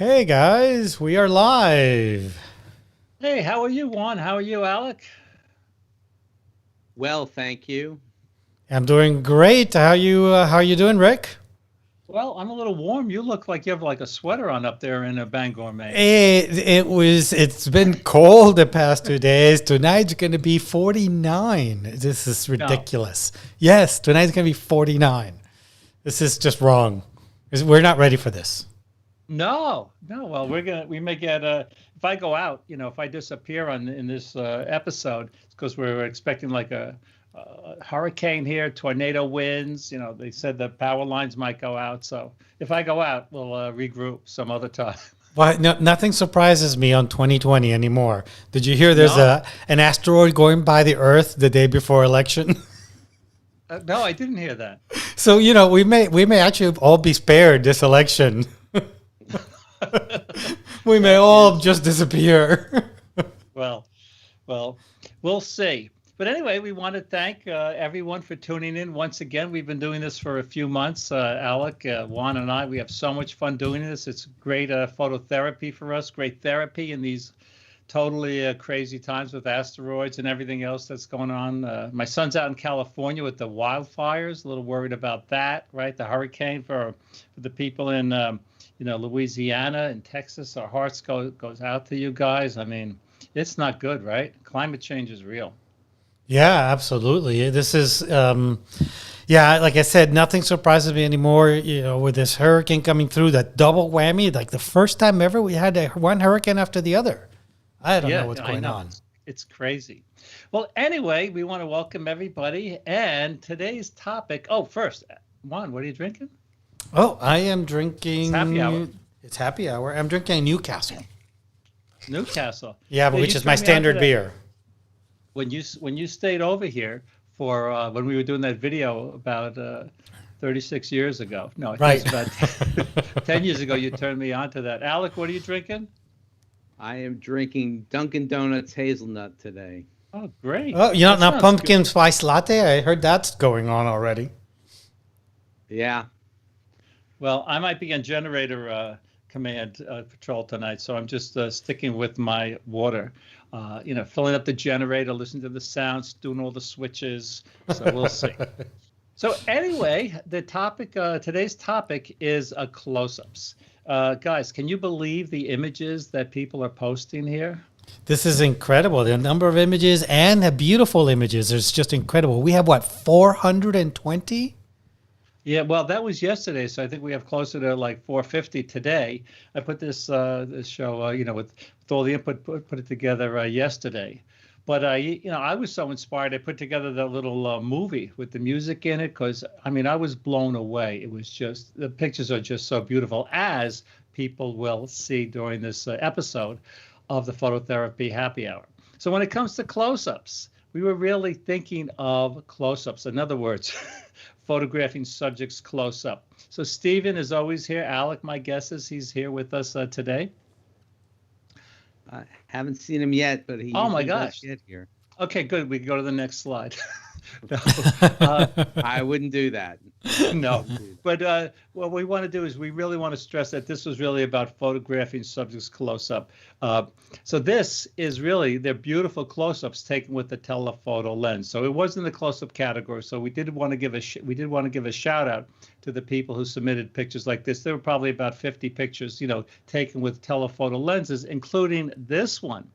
Okay, guys, we are live. Hey, how are you, Juan? How are you, Alec? Well, thank you. I'm doing great. How you doing, Rick? Well, I'm a little warm. You look like you have like a sweater on up there in Bangor, Maine. It's been cold the past 2 days. Tonight's going to be 49. This is No, ridiculous. Yes, tonight's going to be 49. This is just wrong. We're not ready for this. no. Well, we may get if I go out, if I disappear in this episode, it's because we're expecting like a hurricane here, tornado winds. They said the power lines might go out. So if I go out, we'll regroup some other time. Why, no, nothing surprises me on 2020 anymore. Did you hear there's No, an asteroid going by the Earth the day before election? no, I didn't hear that. So we may actually all be spared this election. We may all just disappear. Well, well, we'll see. But anyway, we want to thank everyone for tuning in once again. We've been doing this for a few months. Alec, Juan, and I, we have so much fun doing this. It's great phototherapy for us, great therapy in these totally crazy times with asteroids and everything else that's going on. My son's out in California with the wildfires, a little worried about that, right? The hurricane for the people in Louisiana and Texas. Our hearts goes out to you guys. I mean, it's not good, right? Climate change is real. Yeah, absolutely. This is, yeah, like I said, nothing surprises me anymore. With this hurricane coming through, that double whammy, like the first time ever we had one hurricane after the other. I don't know Yeah, what's I going know. on. It's crazy. Well, anyway, we want to welcome everybody. And today's topic. Oh, first, Juan, what are you drinking? Oh, I am It's happy hour. drinking. It's happy hour. I'm drinking Newcastle. Newcastle. Yeah, but Yeah, which you is my turned me on to standard that beer. when you stayed over here for when we were doing that video about 36 years ago. No, I think Right. it's about 10 years ago. You turned me on to that. Alec, what are you drinking? I am drinking Dunkin' Donuts hazelnut today. Oh, great. Oh, That not sounds good. pumpkin spice latte? I heard that's going on already. Yeah. Well, I might be on generator command patrol tonight, so I'm just sticking with my water. Filling up the generator, listening to the sounds, doing all the switches. So we'll see. So anyway, the topic today's topic is close-ups. Guys, can you believe the images that people are posting here? This is incredible. The number of images and the beautiful images is just incredible. We have what, 420? Yeah, well, that was yesterday, so I think we have closer to like 450 today. I put this show, with all the input, put it together yesterday. But I was so inspired. I put together that little movie with the music in it because I mean I was blown away. It was just the pictures are just so beautiful, as people will see during this episode of the phototherapy happy hour. So when it comes to close-ups, we were really thinking of close-ups. In other words, photographing subjects close up. So Stephen is always here. Alec, my guess is he's here with us today. I haven't seen him yet, but he Oh my usually does gosh. get here. Okay, good. We can go to the next slide. No, uh, I wouldn't do that. no. Wouldn't do But what we want to do is we really want to stress that this was really about photographing subjects close up. So this is really they're beautiful close-ups taken with the telephoto lens. So it was in the close-up category. So we did want to give a shout out to the people who submitted pictures like this. There were probably about 50 pictures, taken with telephoto lenses, including this one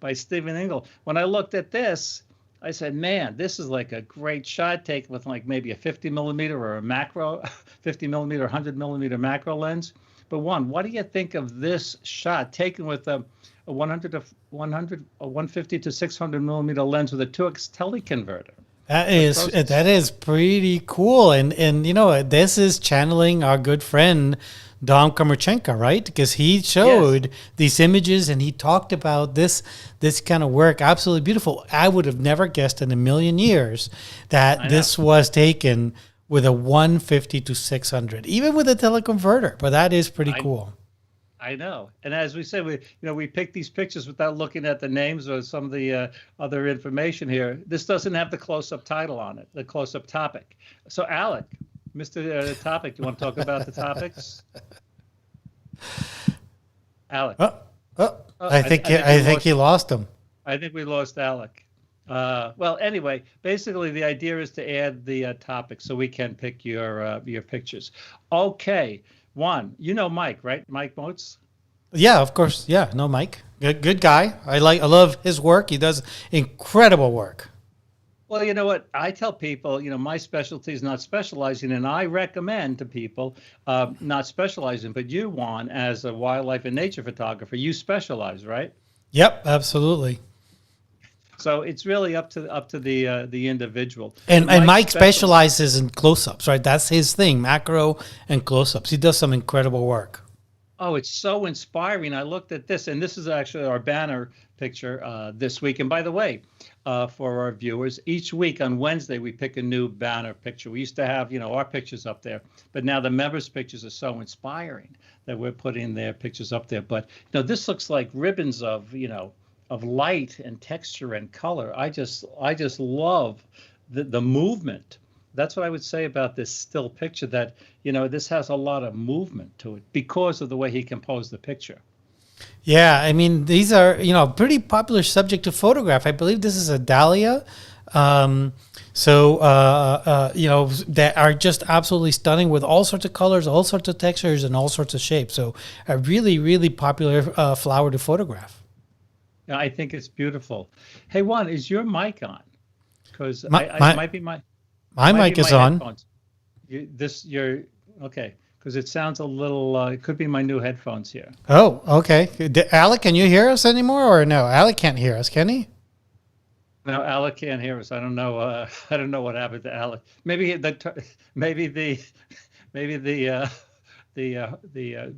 by Stephen Engel. When I looked at this, I said, man, this is like a great shot taken with like maybe a 50 millimeter or a macro, 50 millimeter, 100 millimeter macro lens. But Juan, what do you think of this shot taken with a 100 to 100, a 150 to 600 millimeter lens with a 2x teleconverter? That The is process. that is pretty cool, and this is channeling our good friend Dom Kamerchenko, right? Because he Yes, showed these images and he talked about this kind of work, absolutely beautiful. I would have never guessed in a million years that I know. this was taken with a 150 to 600, even with a teleconverter. But that is pretty I cool. I know. And as we said, we picked these pictures without looking at the names or some of the other information here. This doesn't have the close-up title on it, the close-up topic. So Alec, Mr. Topic, you want to talk about the topics? Alec. I think he lost him. I think we lost Alec. Well, anyway, basically the idea is to add the topic so we can pick your pictures. Okay, Juan, you know Mike, right? Mike Motes? Yeah, of course. Yeah, no, Mike. Good guy. I love his work. He does incredible work. Well, you know what? I tell people, my specialty is not specializing, and I recommend to people not specializing. But you, Juan, as a wildlife and nature photographer, you specialize, right? Yep, absolutely. So it's really up to the individual. And Mike specializes in close-ups, right? That's his thing, macro and close-ups. He does some incredible work. Oh, it's so inspiring. I looked at this, and this is actually our banner picture this week. And by the way, for our viewers, each week on Wednesday, we pick a new banner picture. We used to have, our pictures up there, but now the members' pictures are so inspiring that we're putting their pictures up there. But, this looks like ribbons of light and texture and color. I just love the movement. That's what I would say about this still picture, that, this has a lot of movement to it because of the way he composed the picture. Yeah, I mean, these are, pretty popular subject to photograph. I believe this is a dahlia. That are just absolutely stunning with all sorts of colors, all sorts of textures, and all sorts of shapes. So a really, really popular flower to photograph. Yeah, I think it's beautiful. Hey, Juan, is your mic on? Because it might be my mic is on. Okay, because it sounds a little. It could be my new headphones here. Oh, okay. Alec, can you hear us anymore, or no? Alec can't hear us, can he? No, Alec can't hear us. I don't know. I don't know what happened to Alec. Maybe the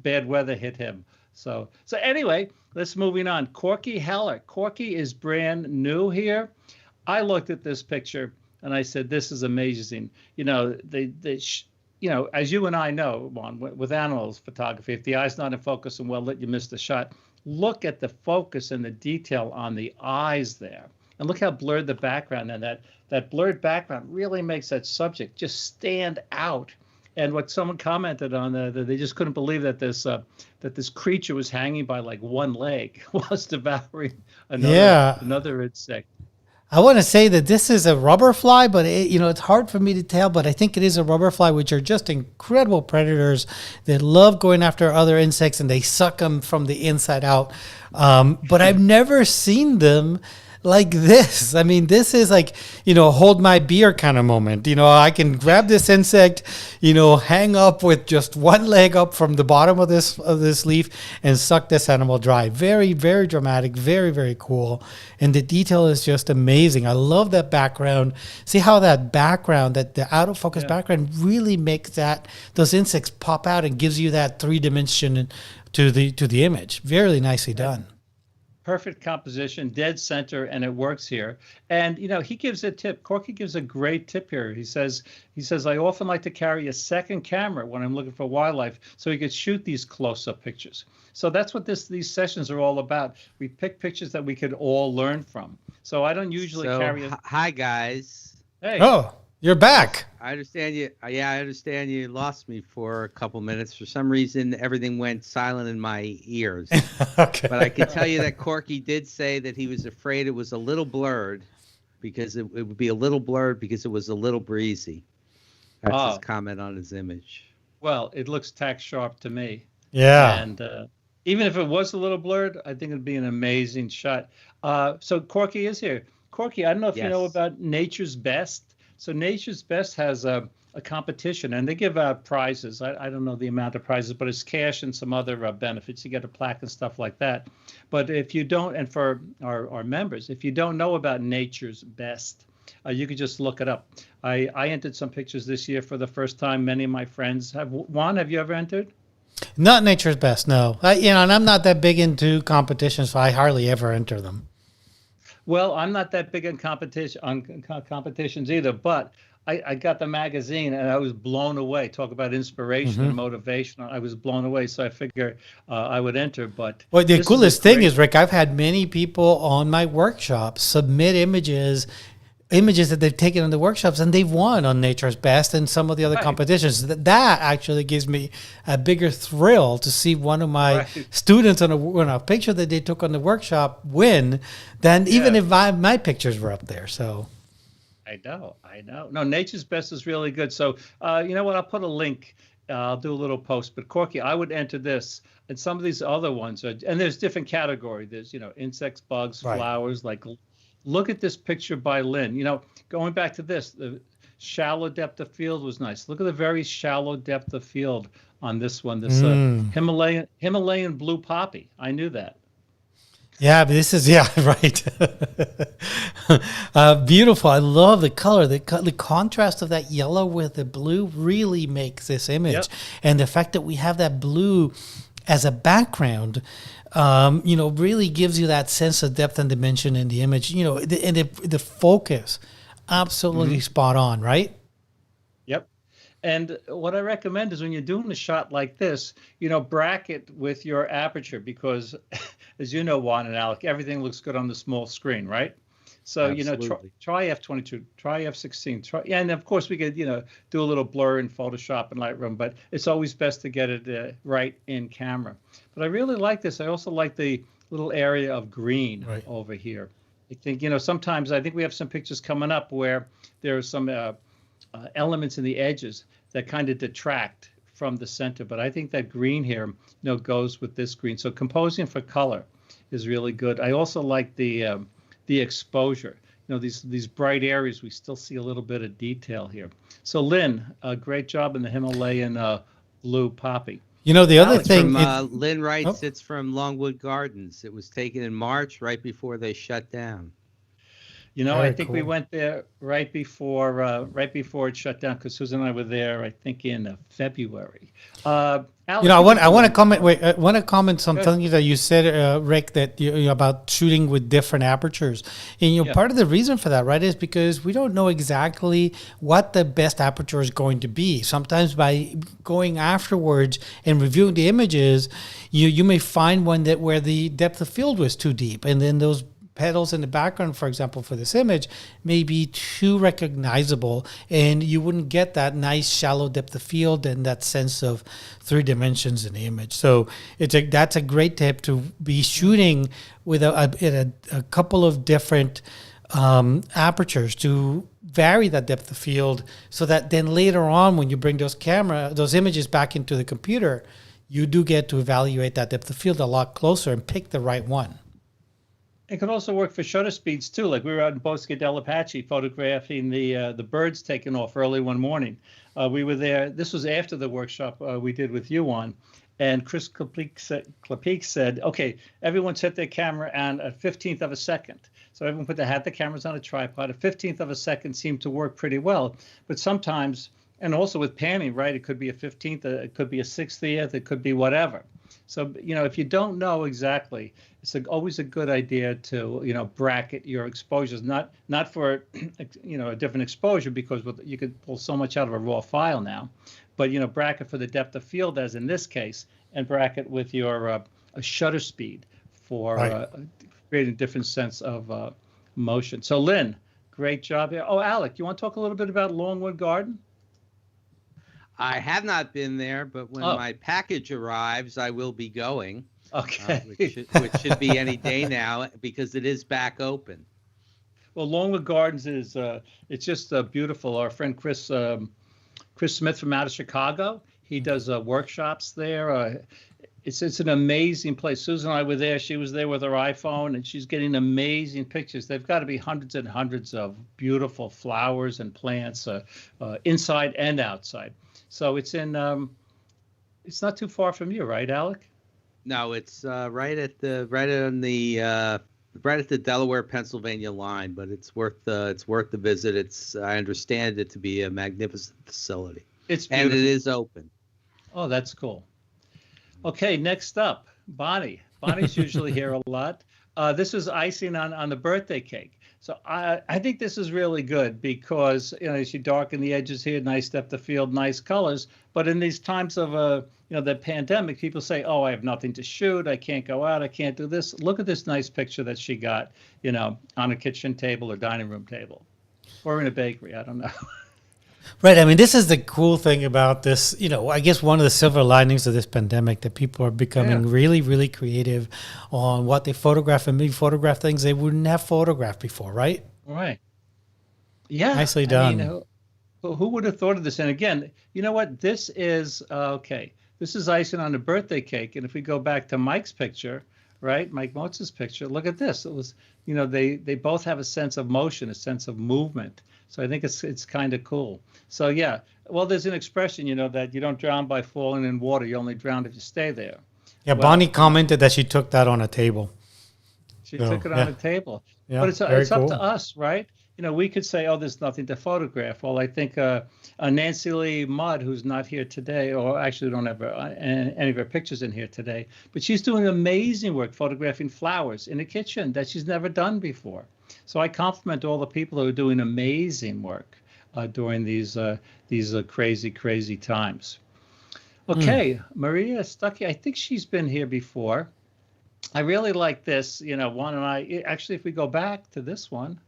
bad weather hit him. So anyway, let's moving on. Corky Heller. Corky is brand new here. I looked at this picture and I said, "This is amazing." As you and I know, Juan, with animals photography, if the eye's not in focus and well lit, you miss the shot. Look at the focus and the detail on the eyes there, and look how blurred the background, and that blurred background really makes that subject just stand out. And what someone commented on, that they just couldn't believe that this creature was hanging by like one leg whilst devouring another insect. I want to say that this is a rubber fly, but it's hard for me to tell, but I think it is a rubber fly, which are just incredible predators that love going after other insects, and they suck them from the inside out. But I've never seen them like this. I mean, this is like, hold my beer kind of moment. I can grab this insect, hang up with just one leg up from the bottom of this leaf and suck this animal dry. Very, very dramatic, very, very cool. And the detail is just amazing. I love that background. See how that background, that the out of focus background really makes those insects pop out and gives you that 3-dimension to the image. Very nicely done. Perfect composition, dead center, and it works here. And he gives a tip. Corky gives a great tip here. He says, I often like to carry a second camera when I'm looking for wildlife, so he could shoot these close-up pictures. So that's what these sessions are all about. We pick pictures that we could all learn from. So I don't usually carry. Hi guys. Hey. Oh, you're back. I understand you. Yeah, I understand you lost me for a couple minutes. For some reason, everything went silent in my ears. Okay. But I can tell you that Corky did say that he was afraid it was a little blurred, because it would be a little blurred because it was a little breezy. That's his comment on his image. Well, it looks tack sharp to me. Yeah. And even if it was a little blurred, I think it'd be an amazing shot. So Corky is here. Corky, I don't know if you know about Nature's Best. So Nature's Best has a competition, and they give out prizes. I don't know the amount of prizes, but it's cash and some other benefits. You get a plaque and stuff like that. But if you don't, and for our members, if you don't know about Nature's Best, you could just look it up. I entered some pictures this year for the first time. Many of my friends have. Juan, have you ever entered? Not Nature's Best, no. And I'm not that big into competitions, so I hardly ever enter them. Well, I'm not that big on competitions either, but I got the magazine and I was blown away. Talk about inspiration and motivation. I was blown away, so I figured I would enter. But the coolest thing is, Rick, I've had many people on my workshop submit images images that they've taken in the workshops, and they've won on Nature's Best and some of the other competitions. That actually gives me a bigger thrill to see one of my students on a picture that they took on the workshop win than even if my pictures were up there. So I know. No, Nature's Best is really good. So you know what? I'll put a link. I'll do a little post. But Corky, I would enter this, and some of these other ones are, and there's different category. There's insects, bugs, flowers. Like, look at this picture by Lynn. Going back to this, the shallow depth of field was nice. Look at the very shallow depth of field on this one. This Himalayan blue poppy. I knew that. Yeah, but this is right. Beautiful. I love the color. The contrast of that yellow with the blue really makes this image, and the fact that we have that blue as a background, really gives you that sense of depth and dimension in the image. And the focus, absolutely spot on, right? Yep. And what I recommend is when you're doing a shot like this, bracket with your aperture, because as you know, Juan and Alec, everything looks good on the small screen, right? So, try F22, try F16, and of course we could, do a little blur in Photoshop and Lightroom, but it's always best to get it right in camera. But I really like this. I also like the little area of green over here. I think, sometimes I think we have some pictures coming up where there are some elements in the edges that kind of detract from the center. But I think that green here, goes with this green. So composing for color is really good. I also like the exposure. These bright areas, we still see a little bit of detail here. So Lynn, great job in the Himalayan blue poppy. The other thing, Lynn writes, it's from Longwood Gardens. It was taken in March, right before they shut down. I think we went there right before it shut down, because Susan and I were there, I think, in February. Alex, I want to comment. Wait, I want to comment something that you said, Rick, that about shooting with different apertures. And part of the reason for that, right, is because we don't know exactly what the best aperture is going to be. Sometimes by going afterwards and reviewing the images, you may find one where the depth of field was too deep, and then those petals in the background, for example, for this image, may be too recognizable, and you wouldn't get that nice shallow depth of field and that sense of 3 dimensions in the image. So that's a great tip, to be shooting with a couple of different apertures to vary that depth of field, so that then later on, when you bring those images back into the computer, you do get to evaluate that depth of field a lot closer and pick the right one. It could also work for shutter speeds too. Like we were out in Bosque del Apache photographing the birds taking off early one morning. We were there. This was after the workshop we did with you on, and Chris Klapik said, "Okay, everyone set their camera on a 15th of a second." So everyone had the cameras on a tripod. A 15th of a second seemed to work pretty well, but sometimes, and also with panning, right? It could be a 15th, it could be a 60th, it could be whatever. So, if you don't know exactly, it's always a good idea to, bracket your exposures, not for, a different exposure, because you could pull so much out of a raw file now, but, bracket for the depth of field, as in this case, and bracket with your a shutter speed for creating a different sense of motion. So, Lynn, great job here. Oh, Alec, you want to talk a little bit about Longwood Garden? I have not been there, but when my package arrives, I will be going. Okay. Which should be any day now, because it is back open. Well, Longwood Gardens is it's just beautiful. Our friend Chris Smith from out of Chicago, he does workshops there. It's an amazing place. Susan and I were there. She was there with her iPhone, and she's getting amazing pictures. They've got to be hundreds and hundreds of beautiful flowers and plants, inside and outside. So it's it's not too far from you, right, Alec? No, it's right at the Delaware Pennsylvania line, but it's worth the visit. I understand it to be a magnificent facility. It's beautiful. And it is open. Oh, that's cool. Okay, next up, Bonnie. Bonnie's usually here a lot. This is icing on the birthday cake. So I think this is really good, because as you darken the edges here, nice depth of field, nice colors. But in these times of the pandemic, people say, "Oh, I have nothing to shoot. I can't go out. I can't do this." Look at this nice picture that she got, on a kitchen table or dining room table. or in a bakery. I don't know. Right. I mean, this is the cool thing about this. I guess one of the silver linings of this pandemic that people are becoming really, really creative on what they photograph and maybe photograph things they wouldn't have photographed before, right? Right. Yeah. Nicely done. I mean, who would have thought of this? And again, you know what? This is okay. This is icing on the birthday cake. And if we go back to Mike's picture, right? Mike Motz's picture, look at this. It was, they both have a sense of motion, a sense of movement. So I think it's kind of cool. So yeah, well, there's an expression, that you don't drown by falling in water. You only drown if you stay there. Yeah, well, Bonnie commented that she took that on a table. She took it on a table. Yeah, but it's up to us, right? We could say, oh, there's nothing to photograph. Well, I think Nancy Lee Mudd, who's not here today, or actually don't have any of her pictures in here today, but she's doing amazing work photographing flowers in a kitchen that she's never done before. So I compliment all the people who are doing amazing work during these crazy, crazy times. Okay, Maria Stuckey, I think she's been here before. I really like this. Juan and I, actually, if we go back to this one,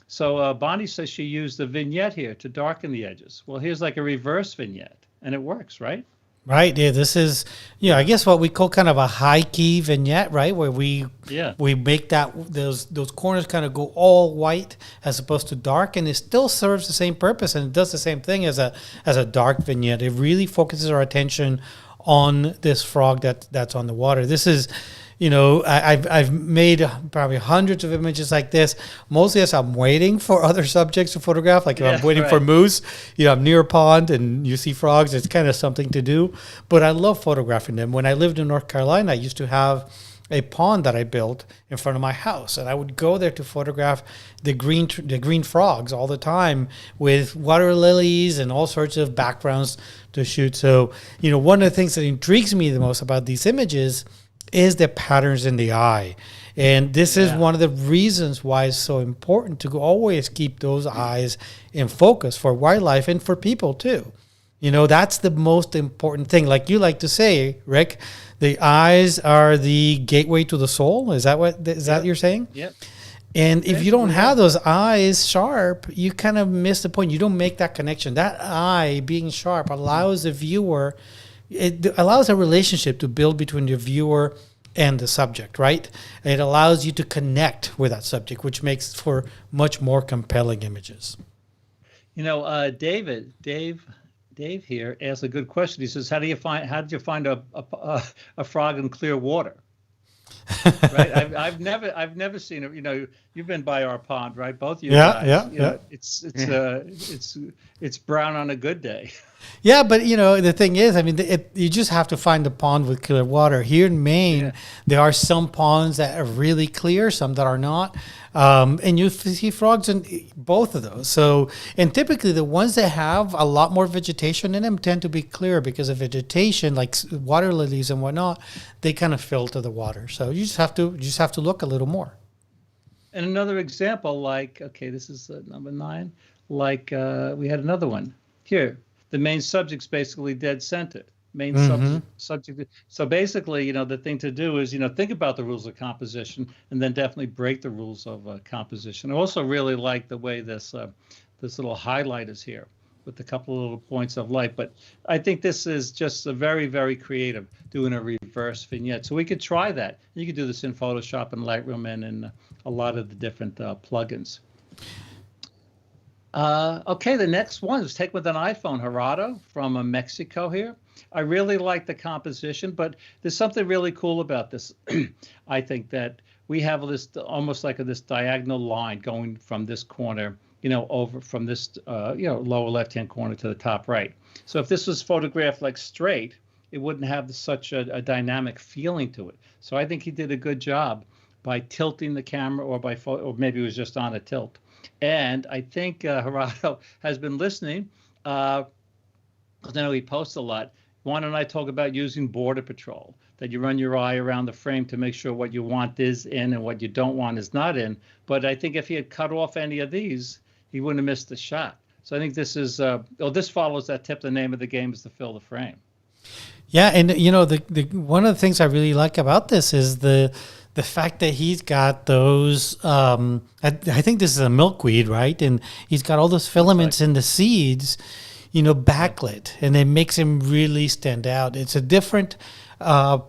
so Bonnie says she used the vignette here to darken the edges. Well, here's like a reverse vignette, and it works, right? Right. Yeah. This is, I guess what we call kind of a high key vignette, right? Where we make those corners kind of go all white as opposed to dark, and it still serves the same purpose, and it does the same thing as a dark vignette. It really focuses our attention on this frog that's on the water. This is, I've made probably hundreds of images like this, mostly as I'm waiting for other subjects to photograph. Like if I'm waiting for moose, I'm near a pond and you see frogs, it's kind of something to do. But I love photographing them. When I lived in North Carolina, I used to have a pond that I built in front of my house, and I would go there to photograph the green frogs all the time with water lilies and all sorts of backgrounds to shoot. So, one of the things that intrigues me the most about these images is the patterns in the eye. And this is one of the reasons why it's so important to always keep those eyes in focus for wildlife and for people too. That's the most important thing. Like you like to say, Rick, the eyes are the gateway to the soul. Is that you're saying? Yep. And if you don't have those eyes sharp, you kind of miss the point. You don't make that connection. That eye being sharp allows the viewer, it allows a relationship to build between the viewer and the subject, right? It allows you to connect with that subject, which makes for much more compelling images. Dave here asked a good question. He says, "How did you find a frog in clear water?" Right? I've never seen it. You've been by our pond, right? Both of you guys. Yeah. It's brown on a good day. Yeah, but the thing is, I mean, you just have to find a pond with clear water. Here in Maine, there are some ponds that are really clear, some that are not, and you see frogs in both of those. So, and typically the ones that have a lot more vegetation in them tend to be clear because of vegetation, like water lilies and whatnot. They kind of filter the water. So you just have to look a little more. And another example, this is number 9. We had another one here. The main subject's basically dead centered. Subject. So basically, the thing to do is, think about the rules of composition and then definitely break the rules of composition. I also really like the way this little highlight is here with a couple of little points of light. But I think this is just a very, very creative, doing a reverse vignette. So we could try that. You could do this in Photoshop and Lightroom and in a lot of the different plugins. Okay, the next one is taken with an iPhone, Gerardo from Mexico here. I really like the composition, but there's something really cool about this. I think that we have this almost like this diagonal line going from this corner, over from this, lower left-hand corner to the top right. So if this was photographed like straight, it wouldn't have such a dynamic feeling to it. So I think he did a good job by tilting the camera or maybe it was just on a tilt. And I think Gerardo has been listening, because I know he posts a lot. Juan and I talk about using Border Patrol, that you run your eye around the frame to make sure what you want is in and what you don't want is not in. But I think if he had cut off any of these, he wouldn't have missed the shot. So I think this is, this follows that tip. The name of the game is to fill the frame. Yeah, and the one of the things I really like about this is the the fact that he's got those, I think this is a milkweed, right? And he's got all those filaments in the seeds, backlit, and it makes him really stand out. It's a different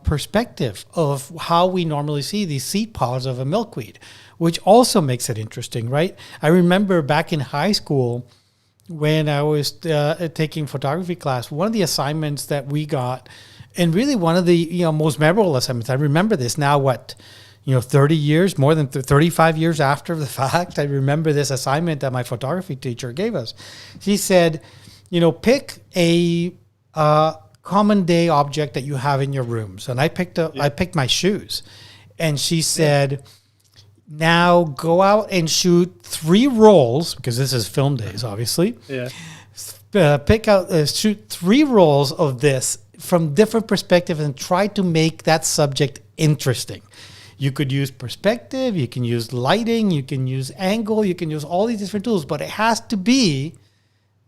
perspective of how we normally see these seed pods of a milkweed, which also makes it interesting, right? I remember back in high school when I was taking photography class, one of the assignments that we got, and really one of the most memorable assignments, I remember this now, 30 years, more than 35 years after the fact, I remember this assignment that my photography teacher gave us. She said, pick a common day object that you have in your rooms. And I picked my shoes. And she said, now go out and shoot 3 rolls, because this is film days, obviously. Yeah. Shoot 3 rolls of this from different perspectives and try to make that subject interesting. You could use perspective, you can use lighting, you can use angle, you can use all these different tools, but it has to be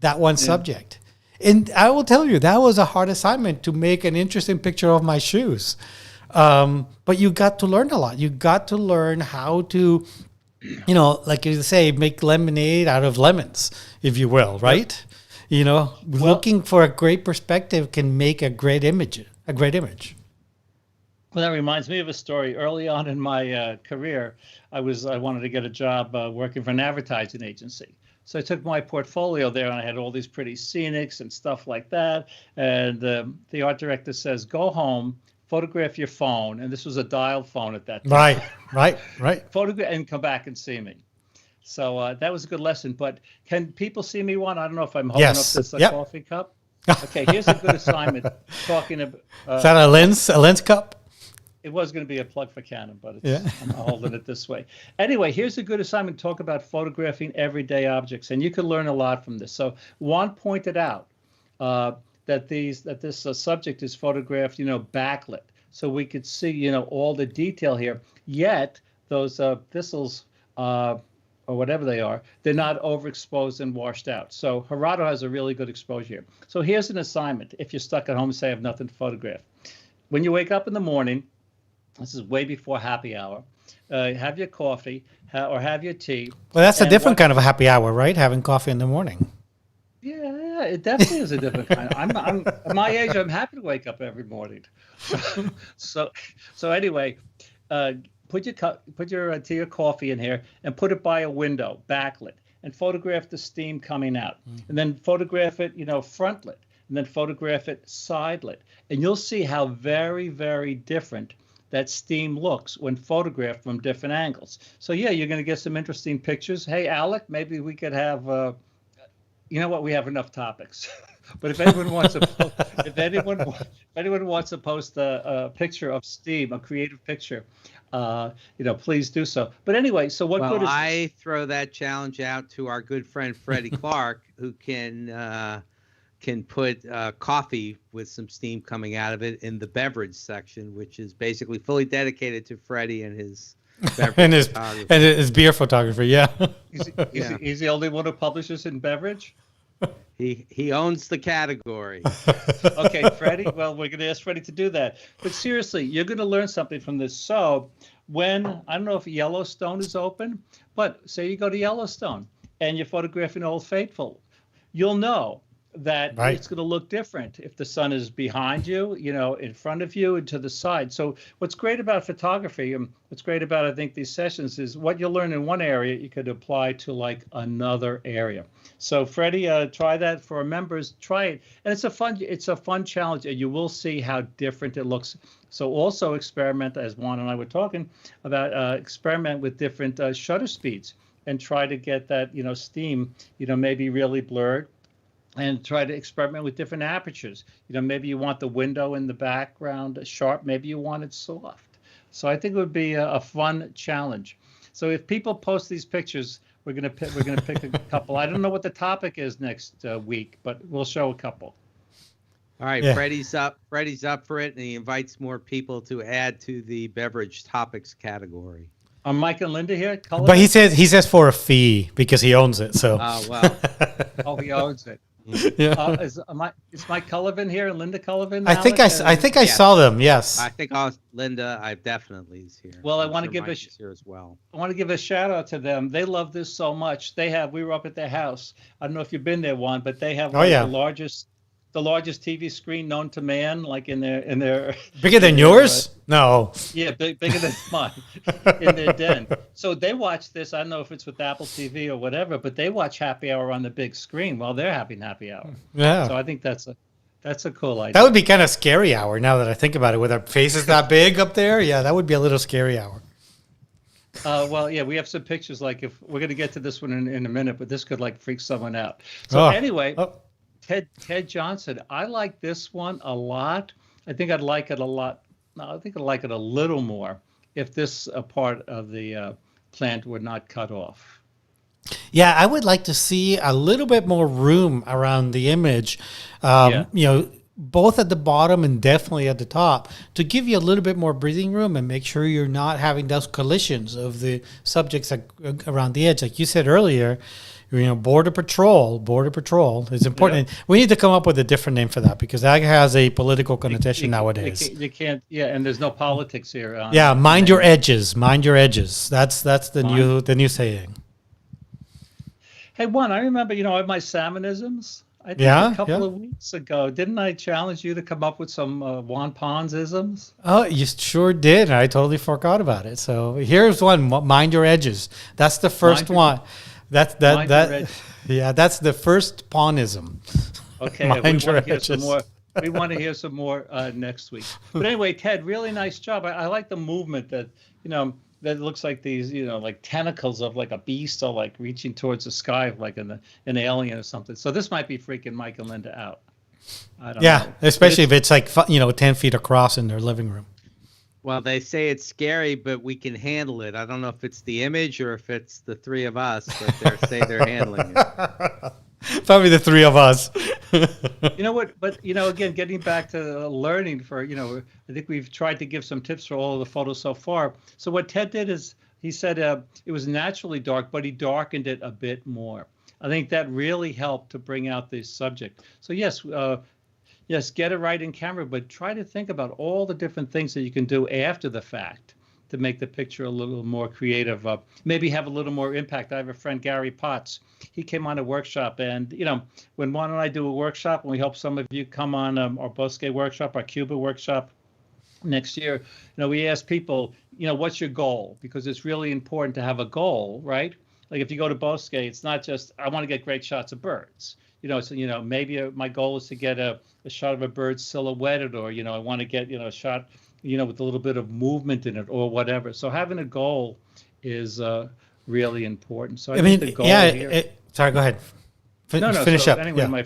that one subject. And I will tell you, that was a hard assignment to make an interesting picture of my shoes. But you got to learn a lot. You got to learn how to, like you say, make lemonade out of lemons, if you will, right? Looking for a great perspective can make a great image. Well, that reminds me of a story. Early on in my career, I wanted to get a job working for an advertising agency. So I took my portfolio there, and I had all these pretty scenics and stuff like that. And the art director says, "Go home, photograph your phone," and this was a dial phone at that time. Right. Photograph and come back and see me. So that was a good lesson. But can people see me, Juan? I don't know if I'm holding up this coffee cup. Okay, here's a good assignment. Talking about is that a lens cup? It was going to be a plug for Canon, but I'm holding it this way. Anyway, here's a good assignment. Talk about photographing everyday objects, and you can learn a lot from this. So Juan pointed out that this subject is photographed, backlit, so we could see, all the detail here. Yet those thistles, or whatever they are, they're not overexposed and washed out. So Gerardo has a really good exposure here. So here's an assignment. If you're stuck at home and say I have nothing to photograph, when you wake up in the morning. This is way before happy hour. Have your coffee or have your tea. Well, that's a different kind of a happy hour, right? Having coffee in the morning. Yeah, it definitely is a different kind. I'm at my age. I'm happy to wake up every morning. So anyway, put your tea or coffee in here and put it by a window, backlit, and photograph the steam coming out, and then photograph it, frontlit, and then photograph it sidelit, and you'll see how very, very different that steam looks when photographed from different angles. So yeah, you're going to get some interesting pictures. Hey, Alec, maybe we could have, we have enough topics. But if anyone wants to post a picture of steam, a creative picture, please do so. But anyway, so what good is I throw that challenge out to our good friend Freddie Clark, who can put coffee with some steam coming out of it in the beverage section, which is basically fully dedicated to Freddie and his beverage and his beer photography. Yeah. He's the only one who publishes in beverage. He owns the category. Okay, Freddie. Well, we're going to ask Freddie to do that. But seriously, you're going to learn something from this. So when, I don't know if Yellowstone is open, but say you go to Yellowstone and you're photographing Old Faithful, you'll know that it's going to look different if the sun is behind you, in front of you and to the side. So what's great about photography and what's great about, I think, these sessions is what you learn in one area, you could apply to like another area. So Freddie, try that for our members. Try it. And it's a fun challenge, and you will see how different it looks. So also experiment, as Juan and I were talking about, experiment with different shutter speeds and try to get that, steam, maybe really blurred. And try to experiment with different apertures. Maybe you want the window in the background sharp. Maybe you want it soft. So I think it would be a fun challenge. So if people post these pictures, we're gonna pick a couple. I don't know what the topic is next week, but we'll show a couple. All right, yeah. Freddie's up for it, and he invites more people to add to the beverage topics category. Are Mike and Linda here? But he says for a fee because he owns it. So. Oh well. Oh, he owns it. Yeah. Is Mike Cullivan here and Linda Cullivan? I think Alec? I think I Yes. saw them. Yes. I think Linda, I definitely is here. Well, I I'm want to sure give Mike is here as well. I want to give a shout out to them. They love this so much. We were up at their house. I don't know if you've been there, Juan, but they have Oh like yeah. the largest TV screen known to man, like in their Bigger than in their, yours? No. yeah, bigger than mine in their den. So they watch this. I don't know if it's with Apple TV or whatever, but they watch Happy Hour on the big screen while they're having happy hour. Yeah. So I think that's a cool idea. That would be kind of scary hour now that I think about it. With our faces that big up there, yeah, that would be a little scary hour. Well, yeah, we have some pictures. Like if we're going to get to this one in a minute, but this could like freak someone out. So anyway, Ted Johnson, I like this one a lot. I think I'd like it a lot. No, I think I'd like it a little more if this part of the plant were not cut off. Yeah, I would like to see a little bit more room around the image. You know, both at the bottom and definitely at the top, to give you a little bit more breathing room and make sure you're not having those collisions of the subjects around the edge. Like you said earlier, you know, border patrol is important. Yeah. We need to come up with a different name for that because that has a political connotation nowadays. You can't, and there's no politics here. Mind your edges. Mind your edges. That's the new saying. Hey, Juan, I remember, I have my salmonisms. I think a couple of weeks ago, didn't I challenge you to come up with some Juan Pons-isms? Oh, you sure did. I totally forgot about it. So here's one: mind your edges. That's the first one. That's the first Ponism. Okay, we want to hear some more next week. But anyway, Ted, really nice job. I like the movement that that looks like these, like tentacles of like a beast or like reaching towards the sky, like an alien or something. So this might be freaking Mike and Linda out. I don't know. Especially if it's like, 10 feet across in their living room. Well, they say it's scary, but we can handle it. I don't know if it's the image or if it's the three of us, but they say they're handling it. Probably the three of us. You know what? But, again, getting back to learning I think we've tried to give some tips for all of the photos so far. So what Ted did is he said it was naturally dark, but he darkened it a bit more. I think that really helped to bring out the subject. So yes, get it right in camera, but try to think about all the different things that you can do after the fact to make the picture a little more creative, maybe have a little more impact. I have a friend, Gary Potts. He came on a workshop, and, when Juan and I do a workshop, and we hope some of you come on our Bosque workshop, our Cuba workshop next year, we ask people, what's your goal? Because it's really important to have a goal, right? Like if you go to Bosque, it's not just, I want to get great shots of birds. So, maybe my goal is to get a shot of a bird silhouetted, or, I want to get, a shot, with a little bit of movement in it or whatever. So having a goal is really important. So I think the goal here, sorry, go ahead. Finish up. Anyway, my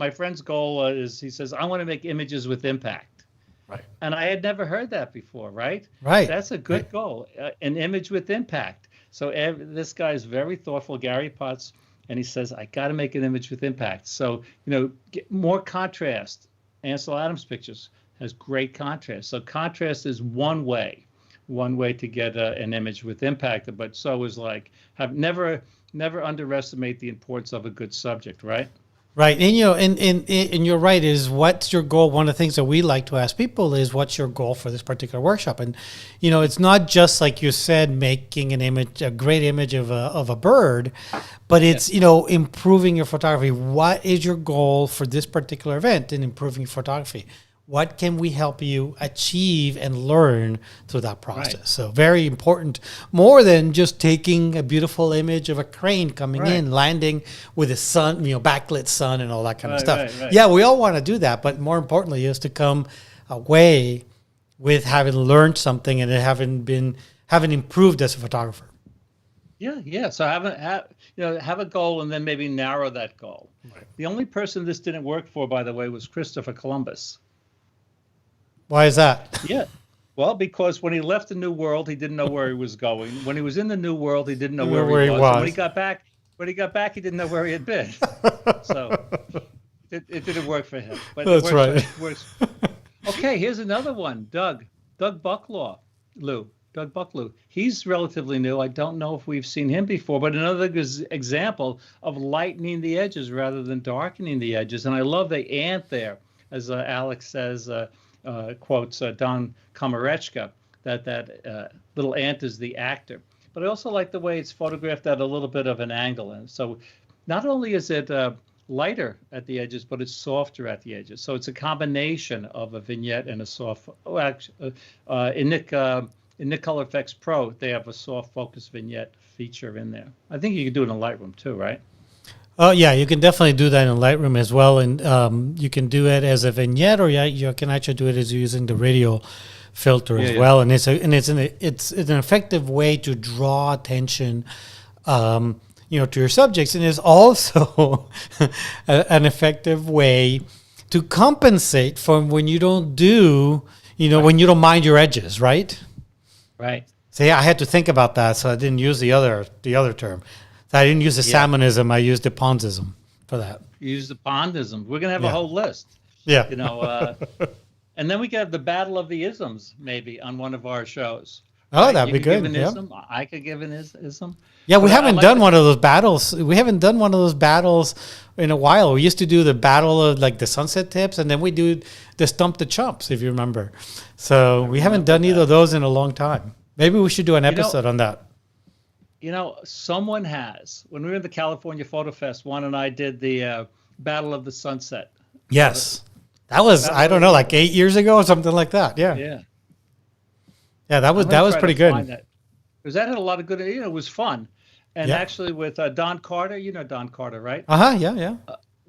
friend's goal is, he says, I want to make images with impact. Right. And I had never heard that before, right? Right. That's a good goal, an image with impact. So this guy is very thoughtful, Gary Potts, and he says, I got to make an image with impact. So, get more contrast. Ansel Adams pictures has great contrast. So contrast is one way to get an image with impact. But so is never underestimate the importance of a good subject, right? Right. And you're right, is what's your goal? One of the things that we like to ask people is, what's your goal for this particular workshop? And, it's not just like you said, making an image, a great image of a bird, but it's, improving your photography. What is your goal for this particular event in improving your photography? What can we help you achieve and learn through that process? Right. So very important, more than just taking a beautiful image of a crane coming in, landing with the sun, backlit sun and all that kind of stuff. Right. Yeah, we all want to do that, but more importantly is to come away with having learned something and having improved as a photographer. Yeah. So have a goal and then maybe narrow that goal. Right. The only person this didn't work for, by the way, was Christopher Columbus. Why is that? Yeah. Well, because when he left the New World, he didn't know where he was going. When he was in the New World, he didn't know where he was. And when he got back, he didn't know where he had been. So it didn't work for him. But that's right. Okay, here's another one. Doug Bucklaw, Lou. Doug Bucklew. He's relatively new. I don't know if we've seen him before, but another example of lightening the edges rather than darkening the edges. And I love the ant there, as Alex says, quotes Don Komarechka, that little ant is the actor. But I also like the way it's photographed at a little bit of an angle. And so not only is it lighter at the edges, but it's softer at the edges. So it's a combination of a vignette and a soft. Oh, actually, in Nick Color Effects Pro, they have a soft focus vignette feature in there. I think you can do it in Lightroom too, right? Oh yeah, you can definitely do that in Lightroom as well, and you can do it as a vignette, or you can actually do it as using the radial filter as well. And it's an effective way to draw attention. To your subjects, and is also an effective way to compensate for when you don't do, when you don't mind your edges, right? Right. So yeah, I had to think about that, so I didn't use the other term. So I didn't use the salmonism, I used the pondism for that. You use the pondism. We're gonna have a whole list. Yeah. And then we could have the battle of the isms maybe on one of our shows. Oh, right? that'd be good. Give an ism, I could give an ism. Yeah, we haven't done one of those battles. We haven't done one of those battles in a while. We used to do the battle of like the sunset tips, and then we do the stump the chumps, if you remember. So we haven't done either of those in a long time. Maybe we should do an episode on that. Someone has. When we were in the California Photo Fest, Juan and I did the Battle of the Sunset. Yes. That was, I don't know, like 8 years ago or something like that. Yeah. Yeah. Yeah, that was pretty good. Because that had a lot of good, it was fun. And actually with Don Carter, Don Carter, right? Yeah.